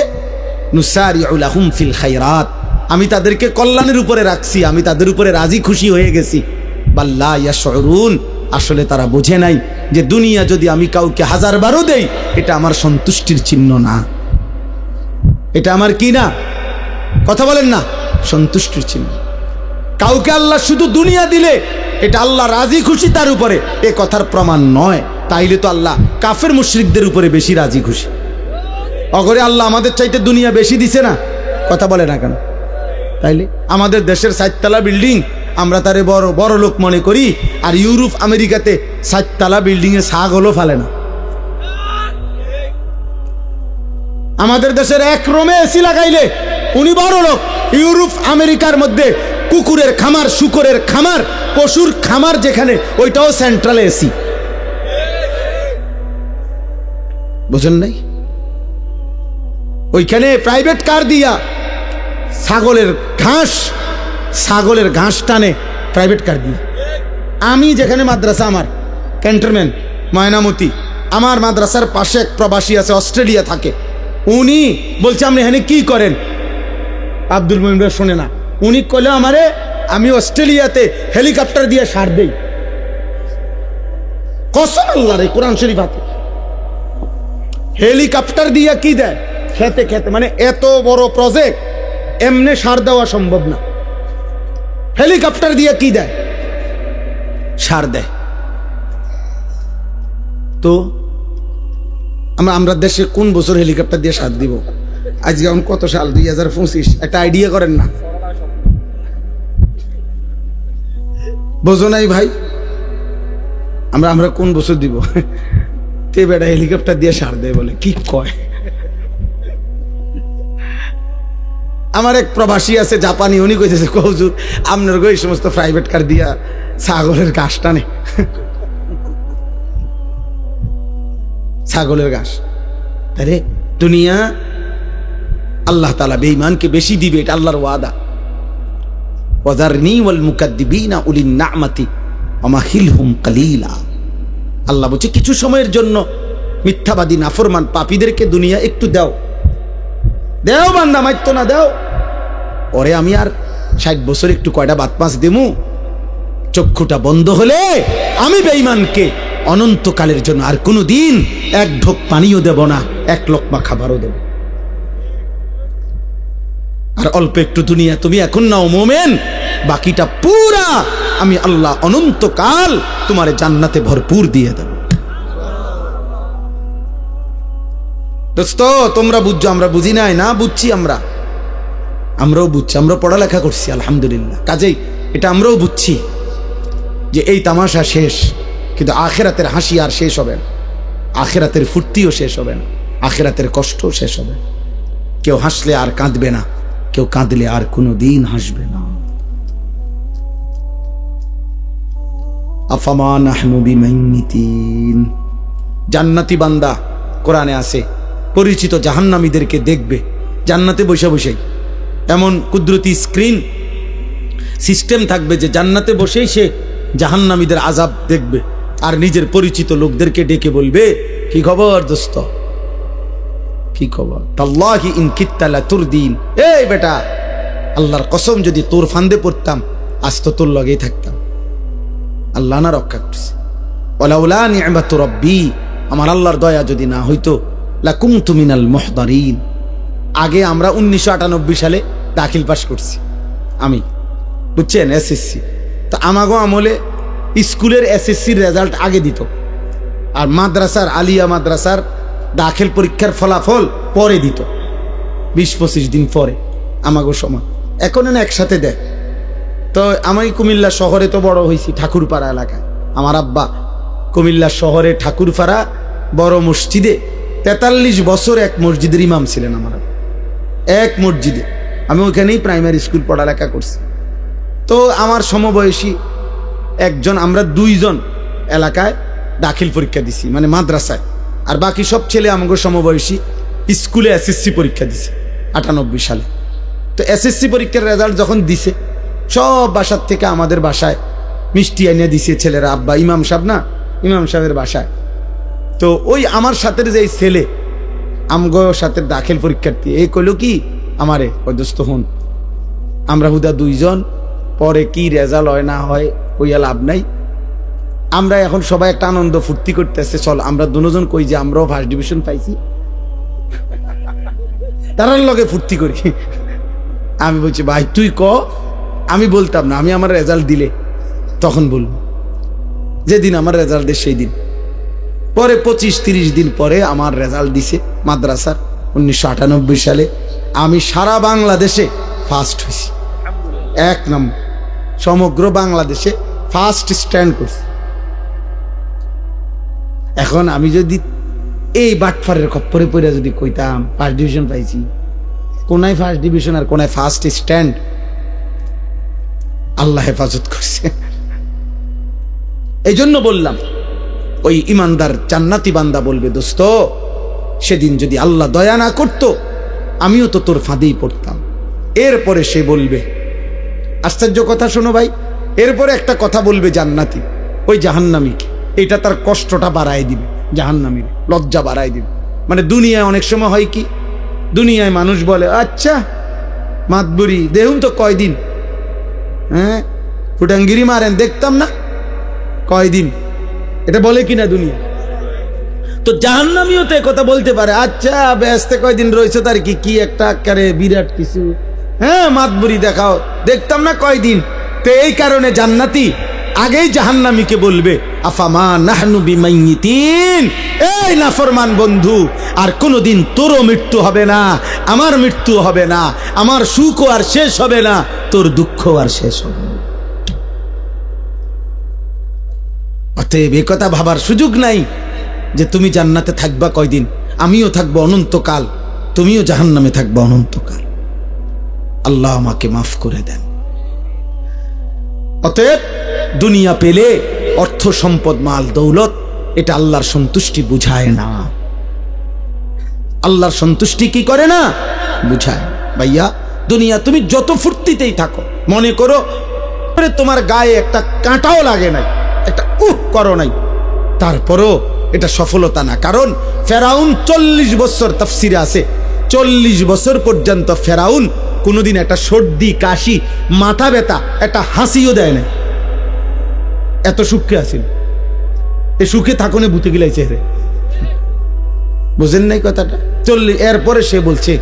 নুসারিউ লাহুম ফিল খায়রাত, আমি তাদেরকে কল্যাণের উপরে রাখছি, আমি তাদের উপরে রাজি খুশি হয়ে গেছি। বাল্লা ইয়াশউরুন, আসলে তারা বোঝে নাই যে দুনিয়া যদি আমি কাউকে 1000 বারও দেই, এটা আমার সন্তুষ্টির চিহ্ন না। এটা আমার কি না? কথা বলেন না, সন্তুষ্টির চিহ্ন। কাউকে আল্লাহ শুধু দুনিয়া দিলে এটা আল্লাহ রাজি খুশি তার উপরে, এ কথার প্রমাণ নয়। তাইলে তো আল্লাহ কাফের মুশরিকদের উপরে বেশি রাজি খুশি। অগরে আল্লাহ আমাদের চাইতে দুনিয়া বেশি দিছে না? কথা বলে না কেন? তাইলে আমাদের দেশের 4 তলা বিল্ডিং আমরা তারে বড় বড় লোক মনে করি, আর ইউরোপ আমেরিকাতে 4 তলা বিল্ডিং এ ছাগলও ফেলে না। আমাদের দেশের এক রুমে এসি লাগাইলে উনি বড় লোক, ইউরোপ আমেরিকার মধ্যে কুকুরের খামার, শুকরের খামার, পশুর খামার যেখানে, ওইটাও সেন্ট্রালে এসি। বুঝেন নাই? ওইখানে প্রাইভেট কার দিয়া ছাগলের ঘাস টানে প্রাইভেট কার দিয়ে। আমি যেখানে মাদ্রাসা, আমার ক্যান্টনমেন্ট ময়নামতি, আমার মাদ্রাসার পাশে এক প্রবাসী আছে, অস্ট্রেলিয়া থাকে। উনি বলছে, আপনি এখানে কি করেন? আব্দুল মুমিন ভাই শোনে না, উনি কইলে আমারে, আমি অস্ট্রেলিয়াতে হেলিকপ্টার দিয়ে সার দেই। কসম আল্লাহর, কোরআন শরীফ আছে, হেলিকপ্টার দিয়া কি দেয়? খেতে খেতে, মানে এত বড় প্রজেক্ট, এমনে সার দেওয়া সম্ভব না। হেলিকপ্টার দিয়ে কি দেয়? সার দেয়। তো আমরা দেশে কোন বছর হেলিকপ্টার দিয়ে সার দিব? আজকে এখন কত সাল? 2025। একটা আইডিয়া করেন না? বোঝো নাই ভাই? আমরা কোন বছর দিব? তে বেটা হেলিকপ্টার দিয়ে সার দেয় বলে, কি কয়? আমার এক প্রবাসী আছে জাপানি, উনি কইতেছে হুজুর আপনার গো এই সমস্ত প্রাইভেট কার দিয়া ছাগলের ঘাস টানে। ছাগলের ঘাস। আরে দুনিয়া আল্লাহ তাআলা বেঈমানকে বেশি দিবে, এটা আল্লাহর ওয়াদা। ওয়াজারনি ওয়াল মুকাদ্দিবিনা উলিন নি'মাতি ওয়ামাহিলহুম কালিলা। আল্লাহ বলছে কিছু সময়ের জন্য মিথ্যাবাদী নাফরমান পাপীদেরকে দুনিয়া একটু দাও, দেও বান্দা, মাইতো না, দাও। ওরে আমি আর 60 বছর একটু কয়টা বাত মাছ দেমু, চক্ষুটা বন্ধ হলে আমি বেঈমানকে অনন্তকালের জন্য আর কোনো দিন এক ঢোক পানিও দেব না, এক লোকমা খাবারও দেব। আর অল্প একটু দুনিয়া তুমি এখন নাও মোমেন, বাকিটা পুরা আমি আল্লাহ অনন্তকাল তোমার জান্নাতে ভরপুর দিয়ে দেব। দোস্ত তোমরা বুঝছো, আমরা বুঝি নাই না? বুঝছি, আমরাও বুঝছি, আমরা পড়ালেখা করছি আলহামদুলিল্লাহ। কাজেই এটা আমরাও বুঝছি যে এই তামাশা শেষ, কিন্তু আখিরাতের হাসি আর শেষ হবে না, আখিরাতের ফুর্তিও শেষ হবে না, আখিরাতের কষ্টও শেষ হবে না। কেউ হাসলে আর কাঁদবে না, কেউ কাঁদলে আর কোনো দিন হাসবে না। আফামা নাহনু বিমাইতিন। জান্নাতি বান্দা কোরআনে আছে পরিচিত জাহান্নামীদেরকে দেখবে জান্নাতে বসে বসেই। এমন কুদরতি স্ক্রিন সিস্টেম থাকবে যে জান্নাতে বসেই সে জাহান্নামীদের আযাব দেখবে, আর নিজের পরিচিত লোকদেরকে ডেকে বলবে, কি খবর দোস্ত, কি খবর? তাল্লাহি ইন কিত্তা লাতুরদিন। এই বেটা, আল্লাহর কসম যদি তোর ফান্দে পড়তাম আজ তো তোর লগেই থাকতাম। আল্লাহ না রক্ষা করছে। ওয়ালাউলা নি'মাতু রাব্বি, আমার আল্লাহর দয়া যদি না হইতো, লাকুনতু মিনাল মুহদারিন। আগে আমরা 1998 সালে দাখিল পাস করছি আমি, বুঝছেন, এসএসসি। তো আমাগো আমলে স্কুলের এসএসসির রেজাল্ট আগে দিত, আর মাদ্রাসার আলিয়া মাদ্রাসার দাখিল পরীক্ষার ফলাফল পরে দিত, 20-25 দিন পরে আমাগো সময়। এখন না একসাথে দেয়। তো আমি কুমিল্লা শহরে তো বড় হয়েছি, ঠাকুরপাড়া এলাকায়। আমার আব্বা কুমিল্লা শহরে ঠাকুরপাড়া বড় মসজিদে 43 বছর এক মসজিদের ইমাম ছিলেন আমার আব্বা, এক মসজিদে। আমি ওইখানেই প্রাইমারি স্কুল পড়ালেখা করছি। তো আমার সমবয়সী একজন, আমরা 2 জন এলাকায় দাখিল পরীক্ষা দিছি, মানে মাদ্রাসায়, আর বাকি সব ছেলে আমাকে সমবয়সী স্কুলে এসএসসি পরীক্ষা দিছে 98 সালে। তো এসএসসি পরীক্ষার রেজাল্ট যখন দিছে, সব বাসার থেকে আমাদের বাসায় মিষ্টি এনে দিছে ছেলেরা। আব্বা ইমাম সাহেব না, ইমাম সাহেবের বাসায়। তো ওই আমার সাথে যে ছেলে, আমগো সাথে দাখিল পরীক্ষার্থী, এই কইল কি আমারে, ওই দোস্ত হন, আমরা হুদা 2 জন, পরে কি রেজাল্ট হয় না হয় কইয়া লাভ নাই। আমরা এখন সবাই একটা আনন্দ ফুর্তি করতেছে, চল আমরা দুজন কই যে আমরাও ফার্স্ট ডিভিশন পাইছি, তারার লগে ফুর্তি করি। আমি বলছি ভাই তুই ক, আমি বলতাম না, আমি আমার রেজাল্ট দিলে তখন বলবো, যেদিন আমার রেজাল্ট দেয় সেই দিন। পরে 25-30 দিন পরে আমার রেজাল্ট দিছে মাদ্রাসার 1998 সালে। আমি সারা বাংলাদেশে ফার্স্ট হয়েছি, 1 নম্বর, সমগ্র বাংলাদেশে ফার্স্ট স্ট্যান্ড করছি। এখন আমি যদি এই বাটফারের খপ্পরে পড়ে যদি কইতাম ফার্স্ট ডিভিশন পাইছি, কোনায় ফার্স্ট ডিভিশন আর কোনায় ফার্স্ট স্ট্যান্ড, আল্লাহ হেফাজত করছে। এই জন্য বললাম, ওই ইমানদার জান্নাতি বান্দা বলবে, দোস্ত সেদিন যদি আল্লাহ দয়া না করতো আমিও তো তোর ফাঁদেই পড়তাম। এরপরে সে বলবে, আশ্চর্য কথা শোনো ভাই, এরপরে একটা কথা বলবে জান্নাতি ওই জাহান্নামীকে, এটা তার কষ্টটা বাড়ায় দিবে, জাহান্নামীর লজ্জা বাড়ায় দিবে। মানে দুনিয়ায় অনেক সময় হয় কি, দুনিয়ায় মানুষ বলে আচ্ছা মাতবুরি দেখুন তো কয়দিন, হ্যাঁ ফুটাঙ্গিরি মারেন দেখতাম না কয়দিন, এটা বলে কিনা দুনিয়া। তো জাহান্নামীও তো কথা বলতে পারে, আচ্ছা ব্যস্তে কয়দিন রয়েছে তার কি একটা আকারে বিরাট কিছু, হ্যাঁ মাতবুরি দেখাও দেখতাম না কয়দিন, তো এই কারণে জান্নাতি আগেই জাহান্নামীকে বলবে আফামা নাহনু বিমাইয়িতিন, এই নাফরমান বন্ধু, আর কোনোদিন তোরও মৃত্যু হবে না, আমার মৃত্যু হবে না, আমার সুখও আর শেষ হবে না, তোর দুঃখ আর শেষ হবে না। অতএব এই কথা ভাবার সুযোগ নাই যে তুমি জান্নাতে থাকবা কয়দিন, আমিও থাকবো অনন্তকাল, তুমিও জাহান্নামে থাকবা অনন্তকাল। আল্লাহ আমাকে মাফ করে দেন। অতএব দুনিয়া পেলে অর্থ সম্পদ মাল দৌলত এটা আল্লাহর সন্তুষ্টি বুঝায় না। আল্লাহর সন্তুষ্টি কি করে না? বুঝায়। ভাইয়া দুনিয়া তুমি যত ফুর্তিতেই থাকো, মনে করো তোমার গায়ে একটা কাঁটাও লাগে নাই, একটা করো নাই, তারপরও এটা সফলতা না। কারণ ফেরাউন 40 বছর, তাফসিরে আছে 40 বছর পর্যন্ত ফেরাউন কোনোদিন একটা সর্দি কাশি মাথা ব্যথা একটা হাসিও দেয় না। এত সুখে আছিল, এ সুখে থাকনে ভূতে গিলাইছে রে, বুঝেন নাই কথাটা? 40 এরপরে সে বলছে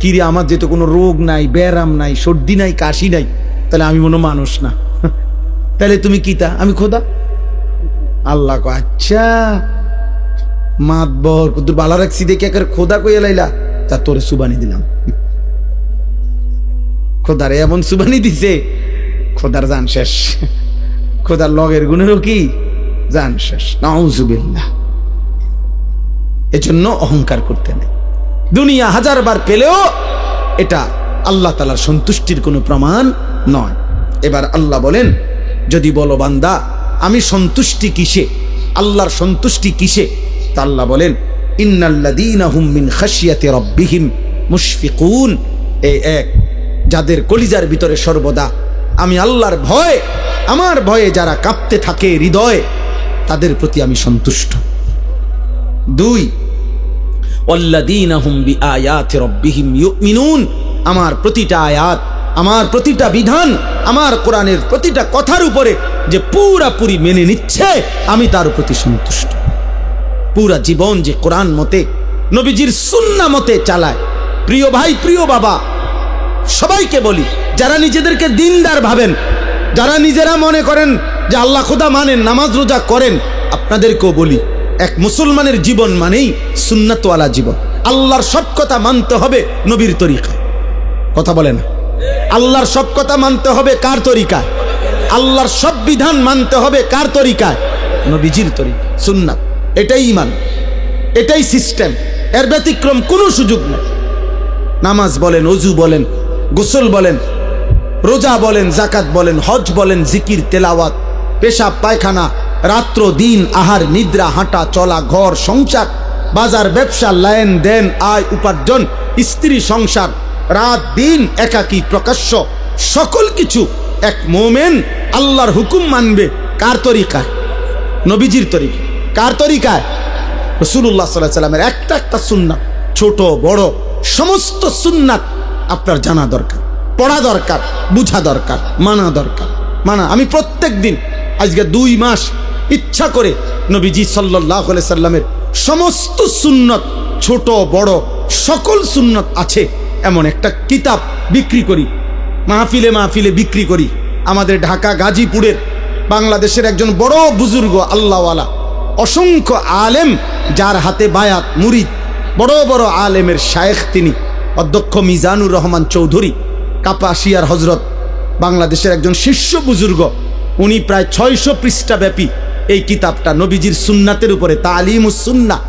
কিরে আমার যেহেতু কোনো রোগ নাই, ব্যারাম নাই, সর্দি নাই, কাশি নাই, তাহলে আমি মনে মানুষ না, তাহলে তুমি কি তা? আমি খোদা। আল্লাহ কয় আচ্ছা মাতবর কুদুর বালা রাখছি দেখে একের খোদা কইয়া লাইলা, তা তোরে সুবানি দিলাম। খোদারে এমন সুবানি দিছে, খোদার জান শেষ, খোদার লগের গুণেরও কি জান শেষ। নাউজুবিল্লাহ। এজন্য অহংকার করতে নেই। দুনিয়া 1000 বার পেলেও এটা আল্লাহ তাআলার সন্তুষ্টির কোনো প্রমাণ নয়। এবার আল্লাহ বলেন, যদি বলো বান্দা আমি সন্তুষ্টি কিসে, আল্লাহর সন্তুষ্টি কিসে, তা আল্লাহ বলেন ইন্নাল্লাযীনা হুম মিন খাশিয়াতি রাব্বিহিম মুশফিকুন। এই এক, যাদের কলিজার ভিতরে সর্বদা আমি আল্লাহর ভয়, আমার ভয়ে যারা কাঁপতে থাকে হৃদয়ে, তাদের প্রতি আমি সন্তুষ্ট। 2, ওয়াল্লাযীনা হুম বিআয়াতি রাব্বিহিম ইউমিনুন। আমার প্রতিটা আয়াত, আমার প্রতিটা বিধান, আমার কোরআনের প্রতিটা কথার উপরে যে পুরাপুরি মেনে নিচ্ছে, আমি তার প্রতি সন্তুষ্ট। পুরা জীবন যে কোরআন মতে নবীজির সুন্নাহ মতে চালায়। প্রিয় ভাই, প্রিয় বাবা, সবাইকে বলি, যারা নিজেদেরকে দিনদার ভাবেন, যারা নিজেরা মনে করেন যে আল্লাহ খোদা মানেন, নামাজ রোজা করেন, আপনাদেরকেও বলি, এক মুসলমানের জীবন মানেই সুন্নাতওয়ালা জীবন। আল্লাহর সব কথা মানতে হবে নবীর তরিকায়। কথা বলে না? আল্লাহর সব কথা মানতে হবে কার তরিকায়? আল্লাহর সব বিধান মানতে হবে কার তরিকায়? নবীজির তরিকা, সুন্নাত। এটাই ঈমান, এটাই সিস্টেম, এর ব্যতিক্রম কোনো সুযোগ নেই। নামাজ বলেন, ওযু বলেন, গোসল বলেন, রোজা বলেন, যাকাত বলেন, হজ বলেন, জিকির, তেলাওয়াত, পেশাব পায়খানা, রাত্র দিন, আহার নিদ্রা, হাঁটা চলা, ঘর সংসার, বাজার ব্যবসা, লেন দেন, আয় উপার্জন, স্ত্রী সংসার, রাত দিন, একাকী প্রকাশ্য, সকল কিছু এক মোমেন আল্লাহর হুকুম মানবে কার তরিকায়? নবীজির তরিকা। কার তরিকায়? রাসূলুল্লাহ সাল্লাল্লাহু আলাইহি ওয়াসাল্লামের একটা একটা সুন্নাত, ছোট বড় সমস্ত সুন্নাত আপনার জানা দরকার, পড়া দরকার, বুঝা দরকার, মানা দরকার। আমি প্রত্যেক দিন আজকে 2 মাস ইচ্ছা করে নবীজি সাল্লাল্লাহু আলাইহি সাল্লামের সমস্ত সুন্নত, ছোট বড় সকল সুন্নত আছে এমন একটা কিতাব বিক্রি করি, মাহফিলে মাহফিলে বিক্রি করি। আমাদের ঢাকা গাজীপুরের বাংলাদেশের একজন বড় বুজুর্গ আল্লাহওয়ালা, অসংখ্য আলেম, যার হাতে বায়াত মুরিদ, বড় বড় আলেমের শায়েখ তিনি অধ্যক্ষ মিজানুর রহমান চৌধুরী, কাপাসিয়ার হজরত, বাংলাদেশের একজন শীর্ষ বুজুর্গ। উনি প্রায় 600 পৃষ্ঠা ব্যাপী এই কিতাবটা নবীজির সুন্নাতের উপরে, তালিমুস সুন্নাহ,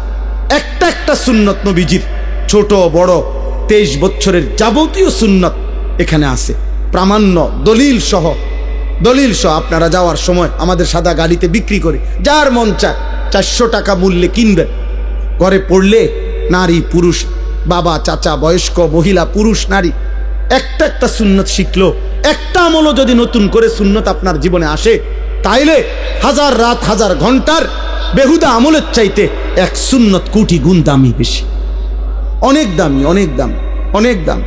একটা একটা সুন্নত নবীজির, ছোট বড় 23 বছরের যাবতীয় সুন্নত এখানে আছে, প্রামাণ্য দলিল সহ। আপনারা যাওয়ার সময় আমাদের সাদা গাড়িতে বিক্রি করে, যার মন চায় 400 টাকা মূল্যে কিনবেন। ঘরে পড়লে নারী পুরুষ, বাবা চাচা, বয়স্ক মহিলা, পুরুষ নারী, একটা একটা সুন্নত শিখলো, একটা আমলও যদি নতুন করে সুন্নত আপনার জীবনে আসে, তাইলে 1000 রাত 1000 ঘন্টার বেহুদা আমলের চাইতে এক সুন্নত কোটি গুণ দামি বেশি, অনেক দামি, অনেক দাম, অনেক দাম,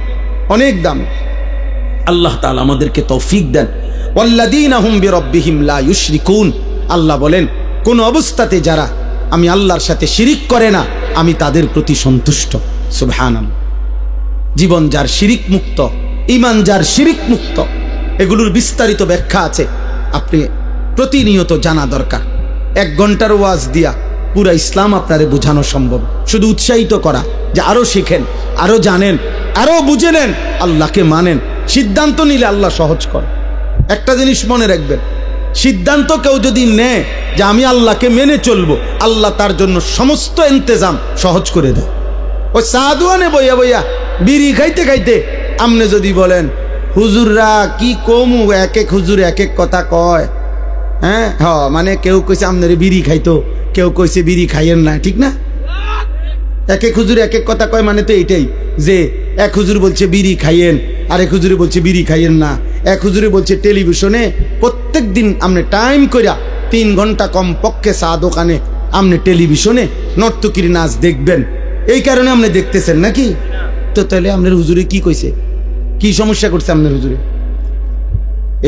অনেক দাম। আল্লাহ তাআলা আমাদেরকে তৌফিক দেন। ওয়াল্লাযীনা হুম বিরাব্বিহিম লা ইউশরিকুন। আল্লাহ বলেন, কোন অবস্থাতে যারা আমি আল্লাহর সাথে শিরিক করে না, আমি তাদের প্রতি সন্তুষ্ট। সুবহানাল্লাহ। জীবন যার শিরিক মুক্ত, ঈমান যার শিরিক মুক্ত, এগুলোর বিস্তারিত ব্যাখ্যা আছে, আপনি প্রতিনিয়ত জানা দরকার। 1 ঘন্টার ওয়াজ দিয়া পুরা ইসলাম আপনারে বোঝানো সম্ভব। শুধু উৎসাহিত করা যে আরো শিখেন, আরো জানেন, আরো বুঝে নেন, আল্লাহকে মানেন। সিদ্ধান্ত নিলে আল্লাহ সহজ করে। একটা জিনিস মনে রাখবেন, সিদ্ধান্ত কেউ যদি নেয় যে আমি আল্লাহকে মেনে চলবো, আল্লাহ তার জন্য সমস্ত ইন্তজাম সহজ করে দেয়। ওই সাধুয়ানে বইয়া বইয়া বিড়ি খাইতে খাইতে আপনি যদি বলেন হুজুররা কি কমু, এক এক হুজুর এক এক কথা কয়, হ্যাঁ মানে কেউ কইছে আপনারে বিড়ি খাইতো, কেউ কইছে বিড়ি খাইয়েন না, ঠিক না? এক এক হুজুর এক এক কথা কয়, মানে তো এইটাই যে এক হুজুর বলছে বিড়ি খাইয়েন, আরেক হুজুরে বলছে বিড়ি খাইয়েন না, এক হুজুরে বলছে টেলিভিশনে প্রত্যেক দিন আপনি টাইম কইরা 3 ঘন্টা কম পক্ষে চা দোকানে আপনি টেলিভিশনে নর্তকীর নাচ দেখবেন, এই কারণে আপনি দেখতেছেন নাকি? তো তাহলে আপনার হুজুরে কি কইছে, কি সমস্যা করছে আপনার হুজুরে?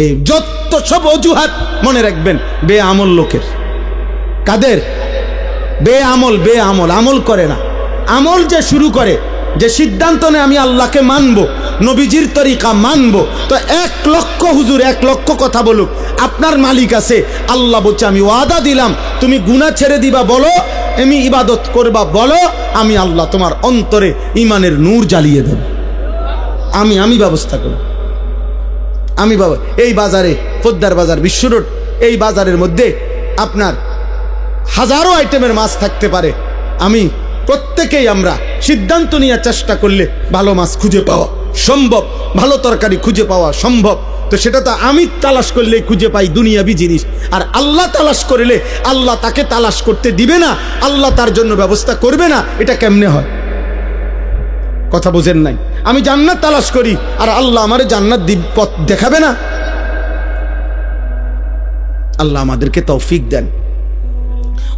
এই যত সব অজুহাত মনে রাখবেন বেআমল লোকের। কাদের? বেআমল। আমল করে না। আমল যে শুরু করে, যে সিদ্ধান্ত নেয় আমি আল্লাহকে মানবো, নবীজির তরিকা মানবো, তো 1 লক্ষ হুজুর 1 লক্ষ কথা বলুক, আপনার মালিক আছে। আল্লাহ বলছে আমি ওয়াদা দিলাম, তুমি গুনাহ ছেড়ে দিবা বলো, আমি ইবাদত করবা বলো, আমি আল্লাহ তোমার অন্তরে ইমানের নূর জ্বালিয়ে দেব। আমি ব্যবস্থা করব। আমি বাবা এই বাজারে, পোদ্দার বাজার, বিশ্ব রোড, এই বাজারের মধ্যে আপনার হাজারো আইটেমের মাছ থাকতে পারে। আমি প্রত্যেকেই আমরা সিদ্ধান্ত নিয়ে চেষ্টা করলে ভালো মাছ খুঁজে পাওয়া সম্ভব, ভালো তরকারি খুঁজে পাওয়া সম্ভব। তো সেটা তো আমি তালাশ করলেই খুঁজে পাই দুনিয়াবি জিনিস, আর আল্লাহ তালাশ করলে আল্লাহ তাকে তালাশ করতে দিবে না, আল্লাহ তার জন্য ব্যবস্থা করবে না। এটা কেমনে হয়? কথা বোঝেন নাই? আমি জান্নাত তালাশ করি আর আল্লাহ আমারে জান্নাত পথ দেখাবে না? আল্লাহ আমাদেরকে তৌফিক দেন।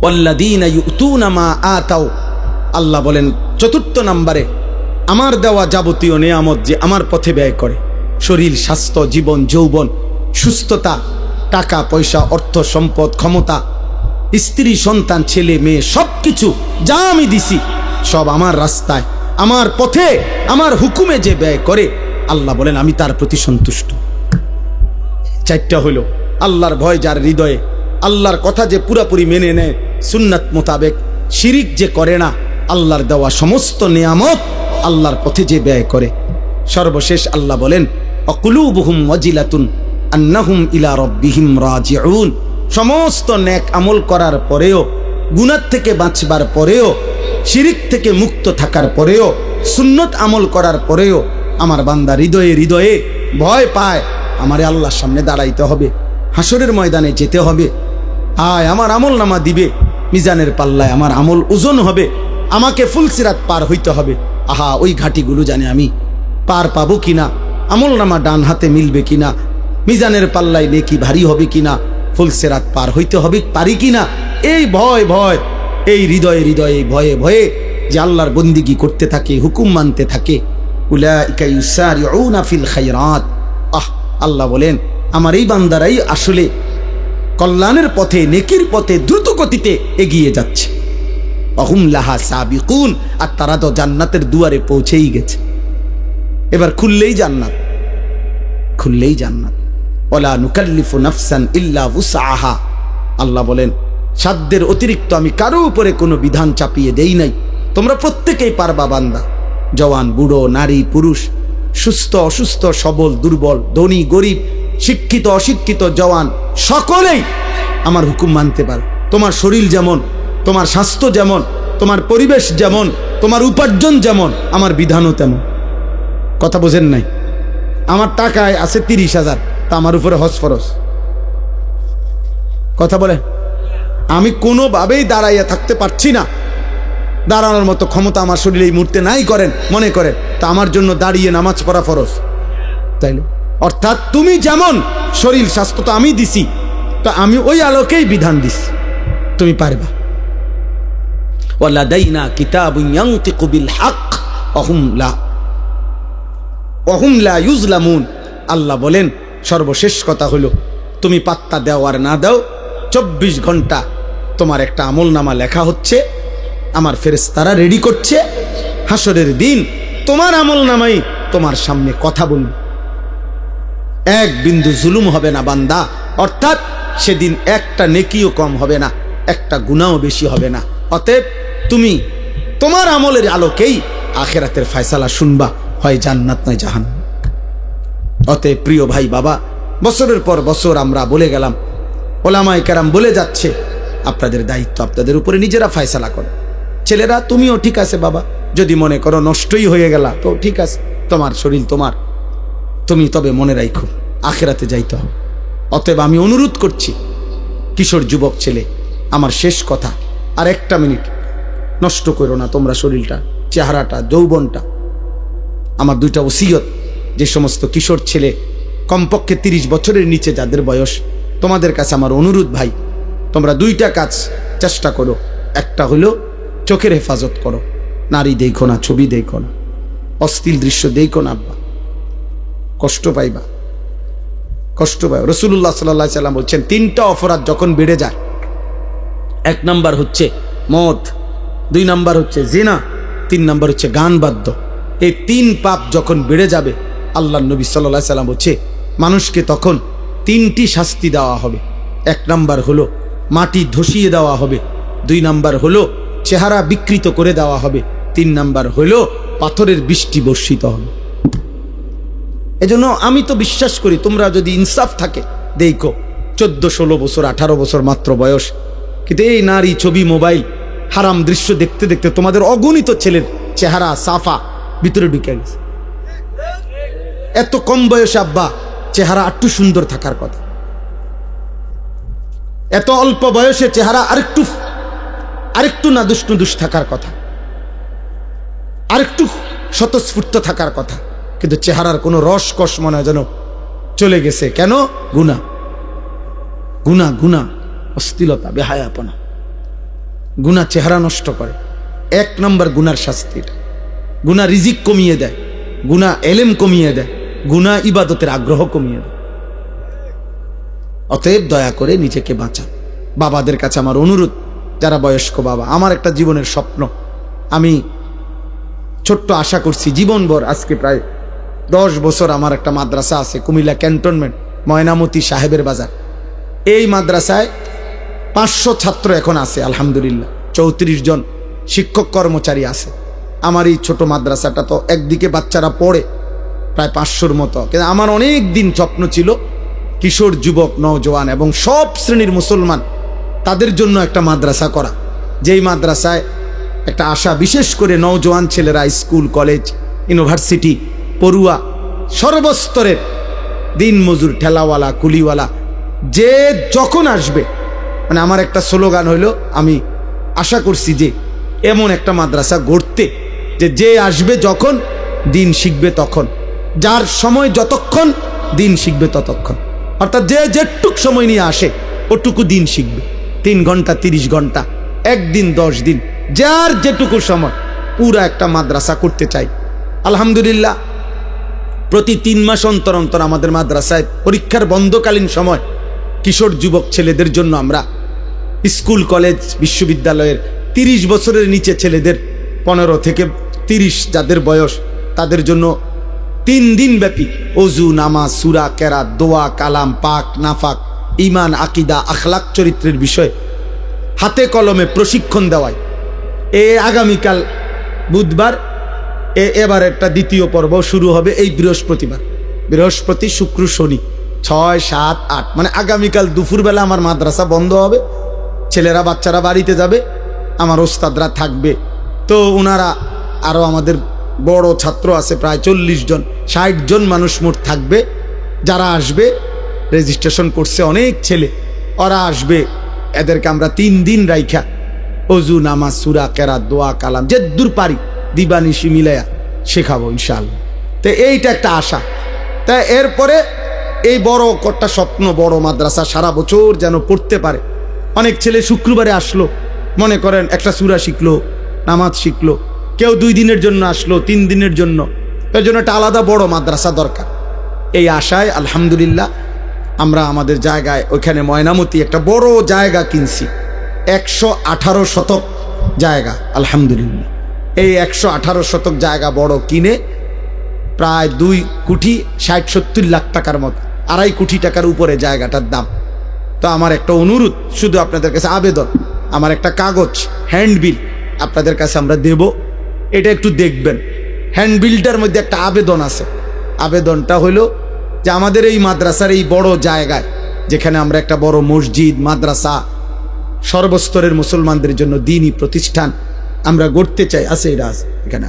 ওয়াল্লাযীনা ইউতুনা মা আতাও, আল্লাহ বলেন 4 নম্বরে আমার দেওয়া যাবতীয় নিয়ামত যে আমার পথে ব্যয় করে, শরীর, স্বাস্থ্য, জীবন, যৌবন, সুস্থতা, টাকা পয়সা, অর্থ সম্পদ, ক্ষমতা, স্ত্রী, সন্তান, ছেলে মেয়ে, সব কিছু যা আমি দিছি সব আমার রাস্তায়, আমার পথে, আমার হুকুমে যে ব্যয় করে, আল্লাহ বলেন আমি তার প্রতি সন্তুষ্ট। 4টা হলো আল্লাহর ভয় যার হৃদয়ে, আল্লাহর কথা যে পুরাপুরি মেনে নেয়, সুন্নাত মোতাবেক, শিরিক যে করে না, আল্লাহর দেওয়া সমস্ত নিয়ামত আল্লাহর পথে যে ব্যয় করে। সর্বশেষ আল্লাহ বলেন অকুলুবুহুম ওয়াজিলাতুন আন্নাহুম ইলা রাব্বিহিম রাজিউন। সমস্ত নেক আমল করার পরেও, গুনাহ থেকে বাঁচবার পরেও, শিরিক থেকে মুক্ত থাকার পরেও, সুন্নত আমল করার পরেও আমার বান্দা হৃদয়ে হৃদয়ে ভয় পায়, আমারে আল্লাহর সামনে দাঁড়াইতে হবে, হাসরের ময়দানে যেতে হবে, আয় আমার আমল নামা দিবে, মিজানের পাল্লায় আমার আমল ওজন হবে, আমাকে ফুলসিরাত পার হইতে হবে। আহা, ওই ঘাটিগুলো জানে আমি পার পাবো কিনা, আমল নামা ডান হাতে মিলবে কিনা, মিজানের পাল্লায় নেকি ভারী হবে কিনা, ফুলসিরাত পার হইতে হবে পারি কিনা, এই ভয় এই হৃদয়ে হৃদয়ে ভয়ে ভয়ে যে আল্লাহর বন্দিগি করতে থাকে, হুকুম মানতে থাকে, উলাইকা ইউসারিউনা ফিল খায়রাত। আল্লাহ বলেন আমার এই বান্দারাই আসলে কল্যাণের পথে, নেকির পথে দ্রুত গতিতে এগিয়ে যাচ্ছে। অহুম লাহা সাবিকুন, আর তারা তো জান্নাতের দুয়ারে পৌঁছেই গেছে। এবার খুললেই জান্নাত, খুললেই জান্নাত। ওয়ালা নুকাল্লিফু নাফসান ইল্লা উসআহা। আল্লাহ বলেন সাধ্যের অতিরিক্ত আমি কারো উপরে কোনো বিধান চাপিয়ে দেই নাই, তোমরা প্রত্যেকেই পারবা বান্দা। জওয়ান, বুড়ো, নারী, পুরুষ, সুস্থ, অসুস্থ, সবল, দুর্বল, ধনী, গরিব, শিক্ষিত, অশিক্ষিত, জওয়ান, সকলেই আমার হুকুম মানতে পারে। তোমার শরীর যেমন, তোমার স্বাস্থ্য যেমন, তোমার পরিবেশ যেমন, তোমার উপার্জন যেমন, আমার বিধানও তেমন। কথা বোঝেন নাই? আমার টাকায় আছে 30,000, তা আমার উপরে হজ ফরজ। কথা বলে আমি কোনোভাবেই দাঁড়াইয়া থাকতে পারছি না, দাঁড়ানোর মতো ক্ষমতা আমার শরীরে এই মুহূর্তে নাই করেন মনে করেন, তা আমার জন্য দাঁড়িয়ে নামাজ পড়া ফরজ। তাইলে অর্থাৎ তুমি যেমন শরীর স্বাস্থ্য তো আমি দিছি, তো আমি ওই আলোকেই বিধান দিছি, তুমি পারবা। ওয়ালাদাইনা কিতাবুন ইয়ানতিকু বিল হক ওয়াহুম লা ইউজলামুন। আল্লাহ বলেন সর্বশেষ কথা হলো তুমি পাত্তা দাও আর না দাও, 24 ঘন্টা তোমার একটা আমলনামা লেখা হচ্ছে, আমার ফেরেশতারা রেডি করছে। হাসরের দিন তোমার আমলনামাই তোমার সামনে কথা বলবে। এক বিন্দু জুলুম হবে না বান্দা, অর্থাৎ সেদিন একটা নেকিও কম হবে না, একটা গুনাহও বেশি হবে না। অতএব তুমি তোমার আমলের আলোকেই আখিরাতের ফয়সালা শুনবা, হয় জান্নাত নয় জাহান্নাম। অতএব প্রিয় ভাই বাবা, বছরের পর বছর আমরা বলে গেলাম, ওলামায়ে কেরাম বলে যাচ্ছে, আপনাদের দায়িত্ব আপনাদের উপরে নিজেরা ফয়সালা করো। ছেলেরা তুমিও ঠিক আছে বাবা, যদি মনে করো নষ্টই হয়ে গেলা তো ঠিক আছে, তোমার শরীর তোমার, তুমি তবে মনে রাখো আখিরাতে যাইতে হবে। অতএব আমি অনুরোধ করছি কিশোর যুবক ছেলে, আমার শেষ কথা, আর একটা মিনিট নষ্ট করো না তোমরা শরীরটা, চেহারাটা, যৌবনটা। আমার দুইটা ওসিয়ত, যে সমস্ত কিশোর ছেলে কমপক্ষে 30 বছরের নিচে যাদের বয়স, তোমাদের কাছে আমার অনুরোধ ভাই, তোমরা দুইটা কাজ চেষ্টা করো। একটা হলো চোখের হেফাজত করো, নারী দেখো না, ছবি দেখো না, অশ্লীল দৃশ্য দেখো না, আব্বা কষ্ট পাইবা, কষ্ট পাই। রাসূলুল্লাহ সাল্লাল্লাহু আলাইহি সাল্লাম বলছেন 3টা অপরাধ যখন বেড়ে যায়, 1 নাম্বার হচ্ছে মদ, 2 নাম্বার হচ্ছে জিনা, 3 নাম্বার হচ্ছে গান বাদ্য। এই 3 পাপ যখন বেড়ে যাবে, আল্লাহর নবী সাল্লাল্লাহু আলাইহি সাল্লাম বলছে মানুষকে তখন 3টি শাস্তি দেওয়া হবে। 1 নাম্বার হলো মাটি ধসিয়ে দেওয়া হবে, 2 নাম্বার হলো চেহারা বিকৃত করে দেওয়া হবে, 3 নাম্বার হলো পাথরের বৃষ্টি বর্ষিত হবে। এজন্য আমি তো বিশ্বাস করি তোমরা যদি ইনসাফ থাকে, দেখো 14-16 বছর 18 বছর মাত্র বয়স, কিন্তু এই নারী, ছবি, মোবাইল, হারাম দৃশ্য দেখতে দেখতে তোমাদের অগণিত ছেলের চেহারা সাফা ভিতরে ঢুকে গেছে। এত কম বয়সে আব্বা চেহারা একটু সুন্দর থাকার কথা, এত অল্প বয়সে চেহারা আরেকটু নাদুস থাকার কথা, আরেকটু স্বতঃস্ফূর্ত থাকার কথা, কিন্তু চেহারার কোনো রসকস মনে হয় যেন চলে গেছে। কেন? গুনাহ, গুনাহ, গুনাহ, অশ্লীলতা, বেহায়াপনা। গুনাহ চেহারা নষ্ট করে। 1 নম্বর গুনার শাস্তি। গুনাহ রিজিক কমিয়ে দেয়, গুনাহ এলেম কমিয়ে দেয়, গুনাহ ইবাদতের আগ্রহ কমিয়ে দেয়। অতএব দয়া করে নিজেকে বাঁচা। বাবাদের কাছে আমার অনুরোধ, যারা বয়স্ক বাবা, আমার একটা জীবনের স্বপ্ন, আমি ছোট্ট আশা করছি জীবনভর, আজকে প্রায় 10 বছর আমার একটা মাদ্রাসা আছে কুমিল্লা ক্যান্টনমেন্ট, ময়নামতি সাহেবের বাজার। এই মাদ্রাসায় 500 ছাত্র এখন আছে আলহামদুলিল্লাহ, 34 জন শিক্ষক কর্মচারী আছে। আমার এই ছোট মাদ্রাসাটা তো একদিকে বাচ্চারা পড়ে প্রায় 500-র মতো, কিন্তু আমার অনেক দিন স্বপ্ন ছিল কিশোর যুবক নওজোয়ান এবং সব শ্রেণীর মুসলমান তাদের জন্য একটা মাদ্রাসা করা, যেই মাদ্রাসায় একটা আশা, বিশেষ করে নওজোয়ান ছেলেরা স্কুল, কলেজ, ইউনিভার্সিটি, পড়ুয়া, সর্বস্তরের দিনমজুর, ঠেলাওয়ালা, কুলিওয়ালা, যে যখন আসবে, মানে আমার একটা স্লোগান হইল, আমি আশা করছি যে এমন একটা মাদ্রাসা গড়তে, যে আসবে যখন দিন শিখবে তখন, যার সময় যতক্ষণ দিন শিখবে ততক্ষণ, অর্থাৎ যে যেটুক সময় নিয়ে আসে ওটুকু দিন শিখবে। 3 ঘন্টা, 30 ঘন্টা, 1 দিন, 10 দিন, যার যেটুকু সময়, পুরা একটা মাদ্রাসা করতে চাই। আলহামদুলিল্লাহ প্রতি 3 মাস অন্তর অন্তর আমাদের মাদ্রাসায় পরীক্ষার বন্ধকালীন সময় কিশোর যুবক ছেলেদের জন্য আমরা স্কুল, কলেজ, বিশ্ববিদ্যালয়ের 30 বছরের নিচে ছেলেদের, 15 থেকে 30 যাদের বয়স, তাদের জন্য 3 দিন ব্যাপী ওযু, নামাজ, সূরা, কেরাত, দোয়া, কালাম, পাক, নাফাক, ঈমান, আকীদা, আখলাক, চরিত্রের বিষয়ে হাতে কলমে প্রশিক্ষণ দেওয়ায় আগামীকাল বুধবার এবার একটা দ্বিতীয় পর্ব শুরু হবে। এই বৃহস্পতি, শুক্র, শনি, 6, 7, 8, মানে আগামীকাল দুপুরবেলা আমার মাদ্রাসা বন্ধ হবে, ছেলেরা বাচ্চারা বাড়িতে যাবে, আমার ওস্তাদরা থাকবে। তো ওনারা আরও আমাদের বড় ছাত্র আছে প্রায় 40 জন, 60 জন মানুষ মোট থাকবে। যারা আসবে রেজিস্ট্রেশন করছে অনেক ছেলে, ওরা আসবে। এদেরকে আমরা 3 দিন রাইখা ওযু, নামাজ, সূরা, কেরাত, দোয়া, কালাম যে দূর পারি দিবানিশি মিলাইয়া শেখাবো ইনশাআল্লাহ। তো এইটা একটা আশা। তাই এরপরে এই বড় একটা স্বপ্ন, বড় মাদ্রাসা সারা বছর যেন পড়তে পারে। অনেক ছেলে শুক্রবারে আসলো, মনে করেন একটা সূরা শিখলো, নামাজ শিখলো, কেউ 2 দিনের জন্য আসলো, 3 দিনের জন্য, এর জন্য একটা আলাদা বড় মাদ্রাসা দরকার। এই আশায় আলহামদুলিল্লাহ আমরা আমাদের জায়গায় ওইখানে ময়নামতি একটা বড় জায়গা কিনছি, 118 শতক জায়গা আলহামদুলিল্লাহ। এই 118 শতক জায়গা বড় কিনে প্রায় 2 কোটি 60-70 লাখ টাকার মতো 2.5 কোটি টাকার উপরে জায়গাটার দাম। তো আমার একটা অনুরোধ, শুধু আপনাদের কাছে আবেদন, আমার একটা কাগজ হ্যান্ডবিল আপনাদের কাছে আমরা দেব, এটা একটু দেখবেন। হ্যান্ডবিলটার মধ্যে একটা আবেদন আছে। আবেদনটা হলো যে আমাদের এই মাদ্রাসার এই বড় জায়গায়, যেখানে আমরা একটা বড় মসজিদ, মাদ্রাসা, সর্বস্তরের মুসলমানদের জন্য দ্বীনি প্রতিষ্ঠান আমরা গড়তে চাই, আছে এটা আছে এখানে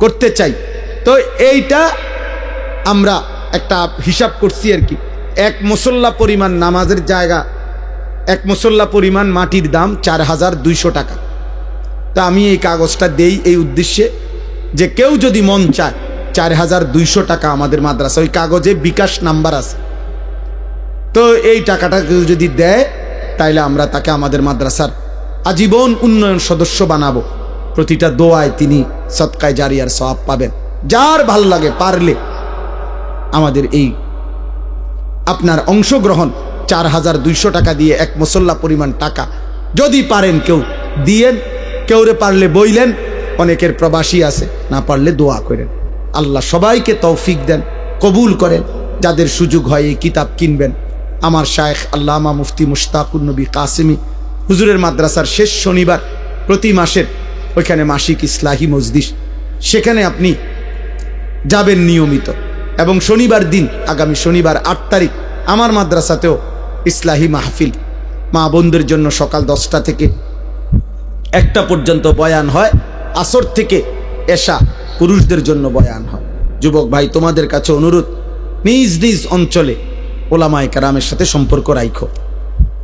করতে চাই। তো এইটা আমরা একটা হিসাব করছি আর কি, 1 মুসল্লা পরিমাণ নামাজের জায়গা, 1 মুসল্লা পরিমাণ মাটির দাম 4200 টাকা। তা আমি এই কাগজটা দেই এই উদ্দেশ্যে যে কেউ যদি মন চায় 4200 টাকা আমাদের মাদ্রাসা, ওই কাগজে বিকাশ নাম্বার আছে, তো এই টাকাটা কেউ যদি দেয় তাইলে আমরা তাকে আমাদের মাদ্রাসার আজীবন উন্নয়ন সদস্য বানাবো। প্রতিটা দোয়ায় তিনি সদকায়ে জারিয়ার সওয়াব পাবেন। যার ভাল লাগে পারলে আমাদের এই আপনার অংশগ্রহণ 4200 টাকা দিয়ে 1 মুসল্লা পরিমাণ টাকা যদি পারেন কেউ দিয়েন, কেউরে পারলে বইলেন, অনেকের প্রবাসী আছে, না পারলে দোয়া করেন। আল্লাহ সবাইকে তৌফিক দেন, কবুল করেন। যাদের সুযোগ হয় এই কিতাব কিনবেন। আমার শায়েখ আল্লামা মুফতি মুশতাকুর নবী কাসেমি হুজুরের মাদ্রাসার শেষ শনিবার প্রতি মাসের ওইখানে মাসিক ইসলাহি মজলিস, সেখানে আপনি যাবেন নিয়মিত। এবং শনিবার দিন, আগামী শনিবার 8 তারিখ আমার মাদ্রাসাতেও ইসলাহি মাহফিল মা বোনদের জন্য সকাল 10টা থেকে 1টা পর্যন্ত বয়ান হয়, আসর থেকে এশা পুরুষদের জন্য বয়ান হয়। যুবক ভাই, তোমাদের কাছে অনুরোধ, নিজ নিজ অঞ্চলে ওলামায়ে কেরামের সাথে সম্পর্ক রাখো,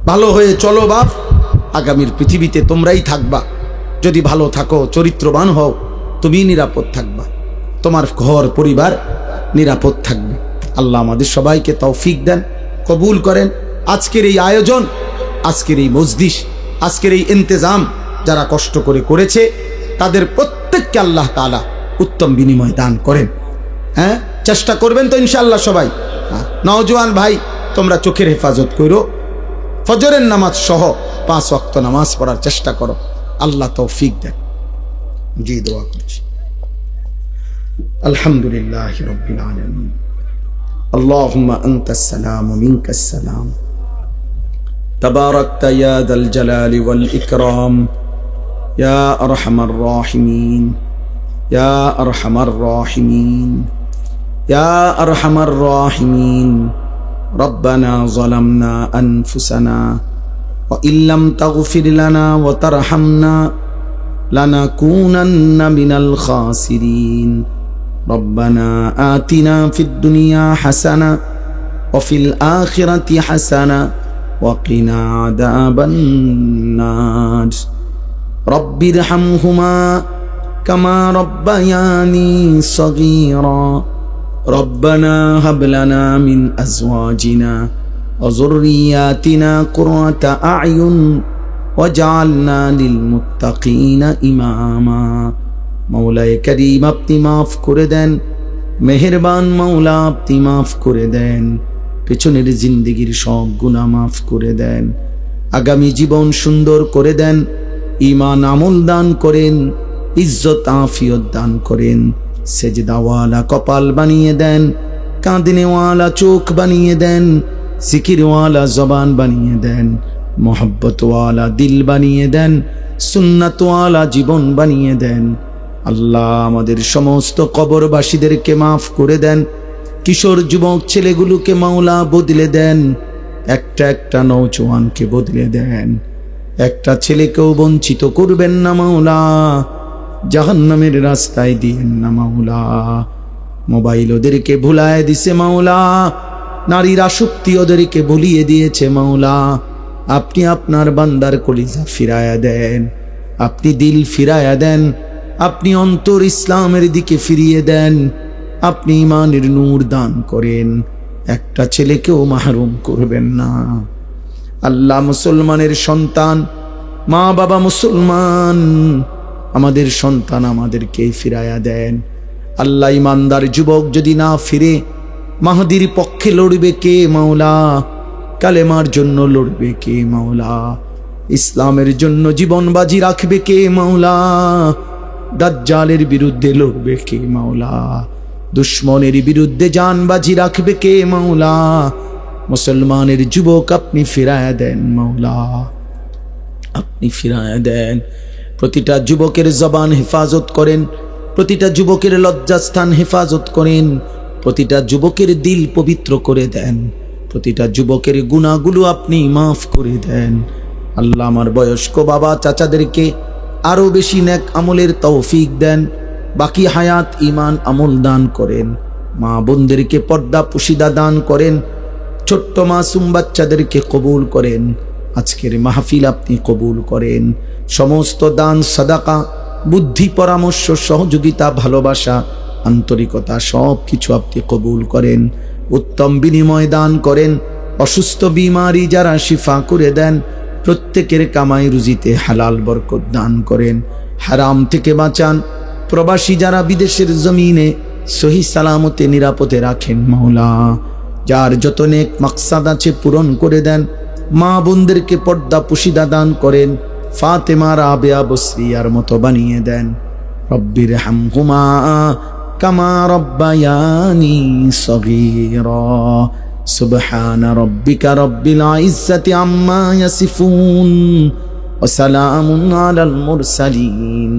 ভালো হয়ে চলো বাপ। আগামীর পৃথিবীতে তোমরাই থাকবা। যদি ভালো থাকো, চরিত্রবান হও, তুমি নিরাপদ থাকবা, তোমার ঘর পরিবার নিরাপদ থাকবে। আল্লাহ আমাদের সবাইকে তৌফিক দেন, কবুল করেন। আজকের এই আয়োজন, আজকের এই মজলিস, আজকের এই ইন্তেজাম যারা কষ্ট করে করেছে তাদের প্রত্যেককে আল্লাহ তাআলা উত্তম বিনিময় দান করেন। হ্যাঁ, চেষ্টা করবেন তো ইনশাআল্লাহ সবাই। নওজোয়ান ভাই, তোমরা চোখের হেফাজত করো, ফজরের নামাজ সহ 5 ওয়াক্ত নামাজ পড়ার চেষ্টা করো। আল্লাহ তৌফিক দেন। জি, দোয়া করছি। আলহামদুলিল্লাহ রাব্বিল আলামিন। আল্লাহুম্মা আনতাস সালাম ওয়া মিনকাস সালাম। তাবারাকতা ইয়া যাল জালালি ওয়াল ইকরাম ইয়া আরহামার রাহিমিন, ইয়া আরহামার রাহিমিন, ইয়া আরহামার রাহিমিন। রব্বানা যালামনা আনফুসানা ওয়া ইল্লাম তাগফির লানা ওয়া তারহামনা লানাকুনান্না মিনাল খাসিরিন। রব্বানা আতিনা ফিদ দুনিয়া হাসানা ওয়া ফিল আখিরাতি হাসানা ওয়া কিনা আযাবান নার। রব্বিরহামহুমা কামা রব্বায়ানি সগীরা। রব্বানা হাব লানা মিন আজওয়াজিনা ওয়া যুররিয়াতিনা কুররাতা আ'য়ুন ওয়াজআলনা লিল মুত্তাকিনা ইমামা। মৌলায়ে করিম, আপনি মাফ করে দেন, মেহেরবান মৌলা আপনি মাফ করে দেন। পেছনের জিন্দেগির সব গুনাহ মাফ করে দেন। আগামী জীবন সুন্দর করে দেন। ঈমান আমল দান করেন, ইজ্জত আফিয়ত দান করেন। সেজদাওয়ালা কপাল বানিয়ে দেন, কাঁদনেওয়ালা চোখ বানিয়ে দেন, জিকিরওয়ালা জবান বানিয়ে দেন, মোহব্বতওয়ালা দিল বানিয়ে দেন, সুন্নাতওয়ালা জীবন বানিয়ে দেন। আল্লাহ আমাদের সমস্ত কবরবাসীদেরকে মাফ করে দেন। কিশোর যুবক ছেলেগুলোকে মাওলা বদলে দেন। একটা একটা নওজোয়ানকে বদলে দেন। একটা ছেলেকেও বঞ্চিত করবেন না মাওলা। জাহান্নামের রাস্তায় দিয়েন না মাওলা। মোবাইল ওদেরকে ভুলায় দিছে মাওলা। নারীর আসক্তি ওদেরকে ভুলিয়ে দিয়েছে মাওলা। আপনি আপনার বান্দার কলিজা ফিরায়া দেন, আপনি দিল ফিরায়া দেন, আপনি অন্তর ইসলামের দিকে ফিরিয়ে দেন, আপনি ইমানের নূর দান করেন। একটা ছেলেকেও মাহরুম করবেন না। আল্লাহ মুসলমানের সন্তান, মা বাবা মুসলমান, আমাদের সন্তান আমাদেরকে ফিরায়া দেন। আল্লাহ ইমানদার যুবক যদি না ফিরে, মাহদির পক্ষে লড়বে কে মাওলা? কালেমার জন্য লড়বে কে মাওলা? ইসলামের জন্য জীবন বাজি রাখবে কে মাওলা? দাজ্জালের বিরুদ্ধে লড়বে কে মাওলা? দুশ্মনের বিরুদ্ধে জান বাজি রাখবে কে মাওলা? মুসলমানের যুবক আপনি ফিরায় দেন মাওলা, আপনি ফিরায় দেন। প্রতিটা যুবকের জবান হেফাজত করেন, প্রতিটা যুবকের লজ্জাস্থান হেফাজত করেন, প্রতিটা যুবকের দিল পবিত্র করে দেন, প্রতিটা যুবকের গুনাহগুলো আপনি মাফ করে দেন। আল্লাহ আমার বয়স্ক বাবা চাচাদেরকে আরো বেশি নেক আমলের তৌফিক দেন, বাকি হায়াত ঈমান আমল দান করেন। মা বোনদেরকে পর্দা পুশিদা দান করেন, ছোট্ট মাসুম বাচ্চাদেরকে কবুল করেন। আজকের মাহফিল আপনি কবুল করেন। সমস্ত দান সাদাকা, বুদ্ধি, পরামর্শ, সহযোগিতা, ভালোবাসা, আন্তরিকতা সব কিছু আপনি কবুল করেন। উত্তম বিনিময় দান করেন। অসুস্থ বিমারি যারা শিফা করে দেন, প্রত্যেকের কামাই রুজিতে হালাল বরকত দান করেন। হারাম থেকে বাঁচান। প্রবাসী যারা বিদেশের জমিনে সহি সালামতে নিরাপদে রাখেন মাওলা, যার যত নেক মাকসাদ আছে পূরণ করে দেন। মা বোনদেরকে পর্দা পুশিদা দান করেন। ফাতেমা রাবেয়া বসরিয়ার মতো বানিয়ে দেন। রব্বির হামহুমা কামা রব্বায়ানি সগীরা। সুবহানা রব্বিকা রব্বিল ইজ্জাতি আম্মা ইয়াসিফুন ওয়া সালামুন আলাল মুরসালিন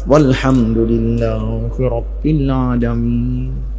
ওয়ালহামদুলিল্লাহি রাব্বিল আলামিন।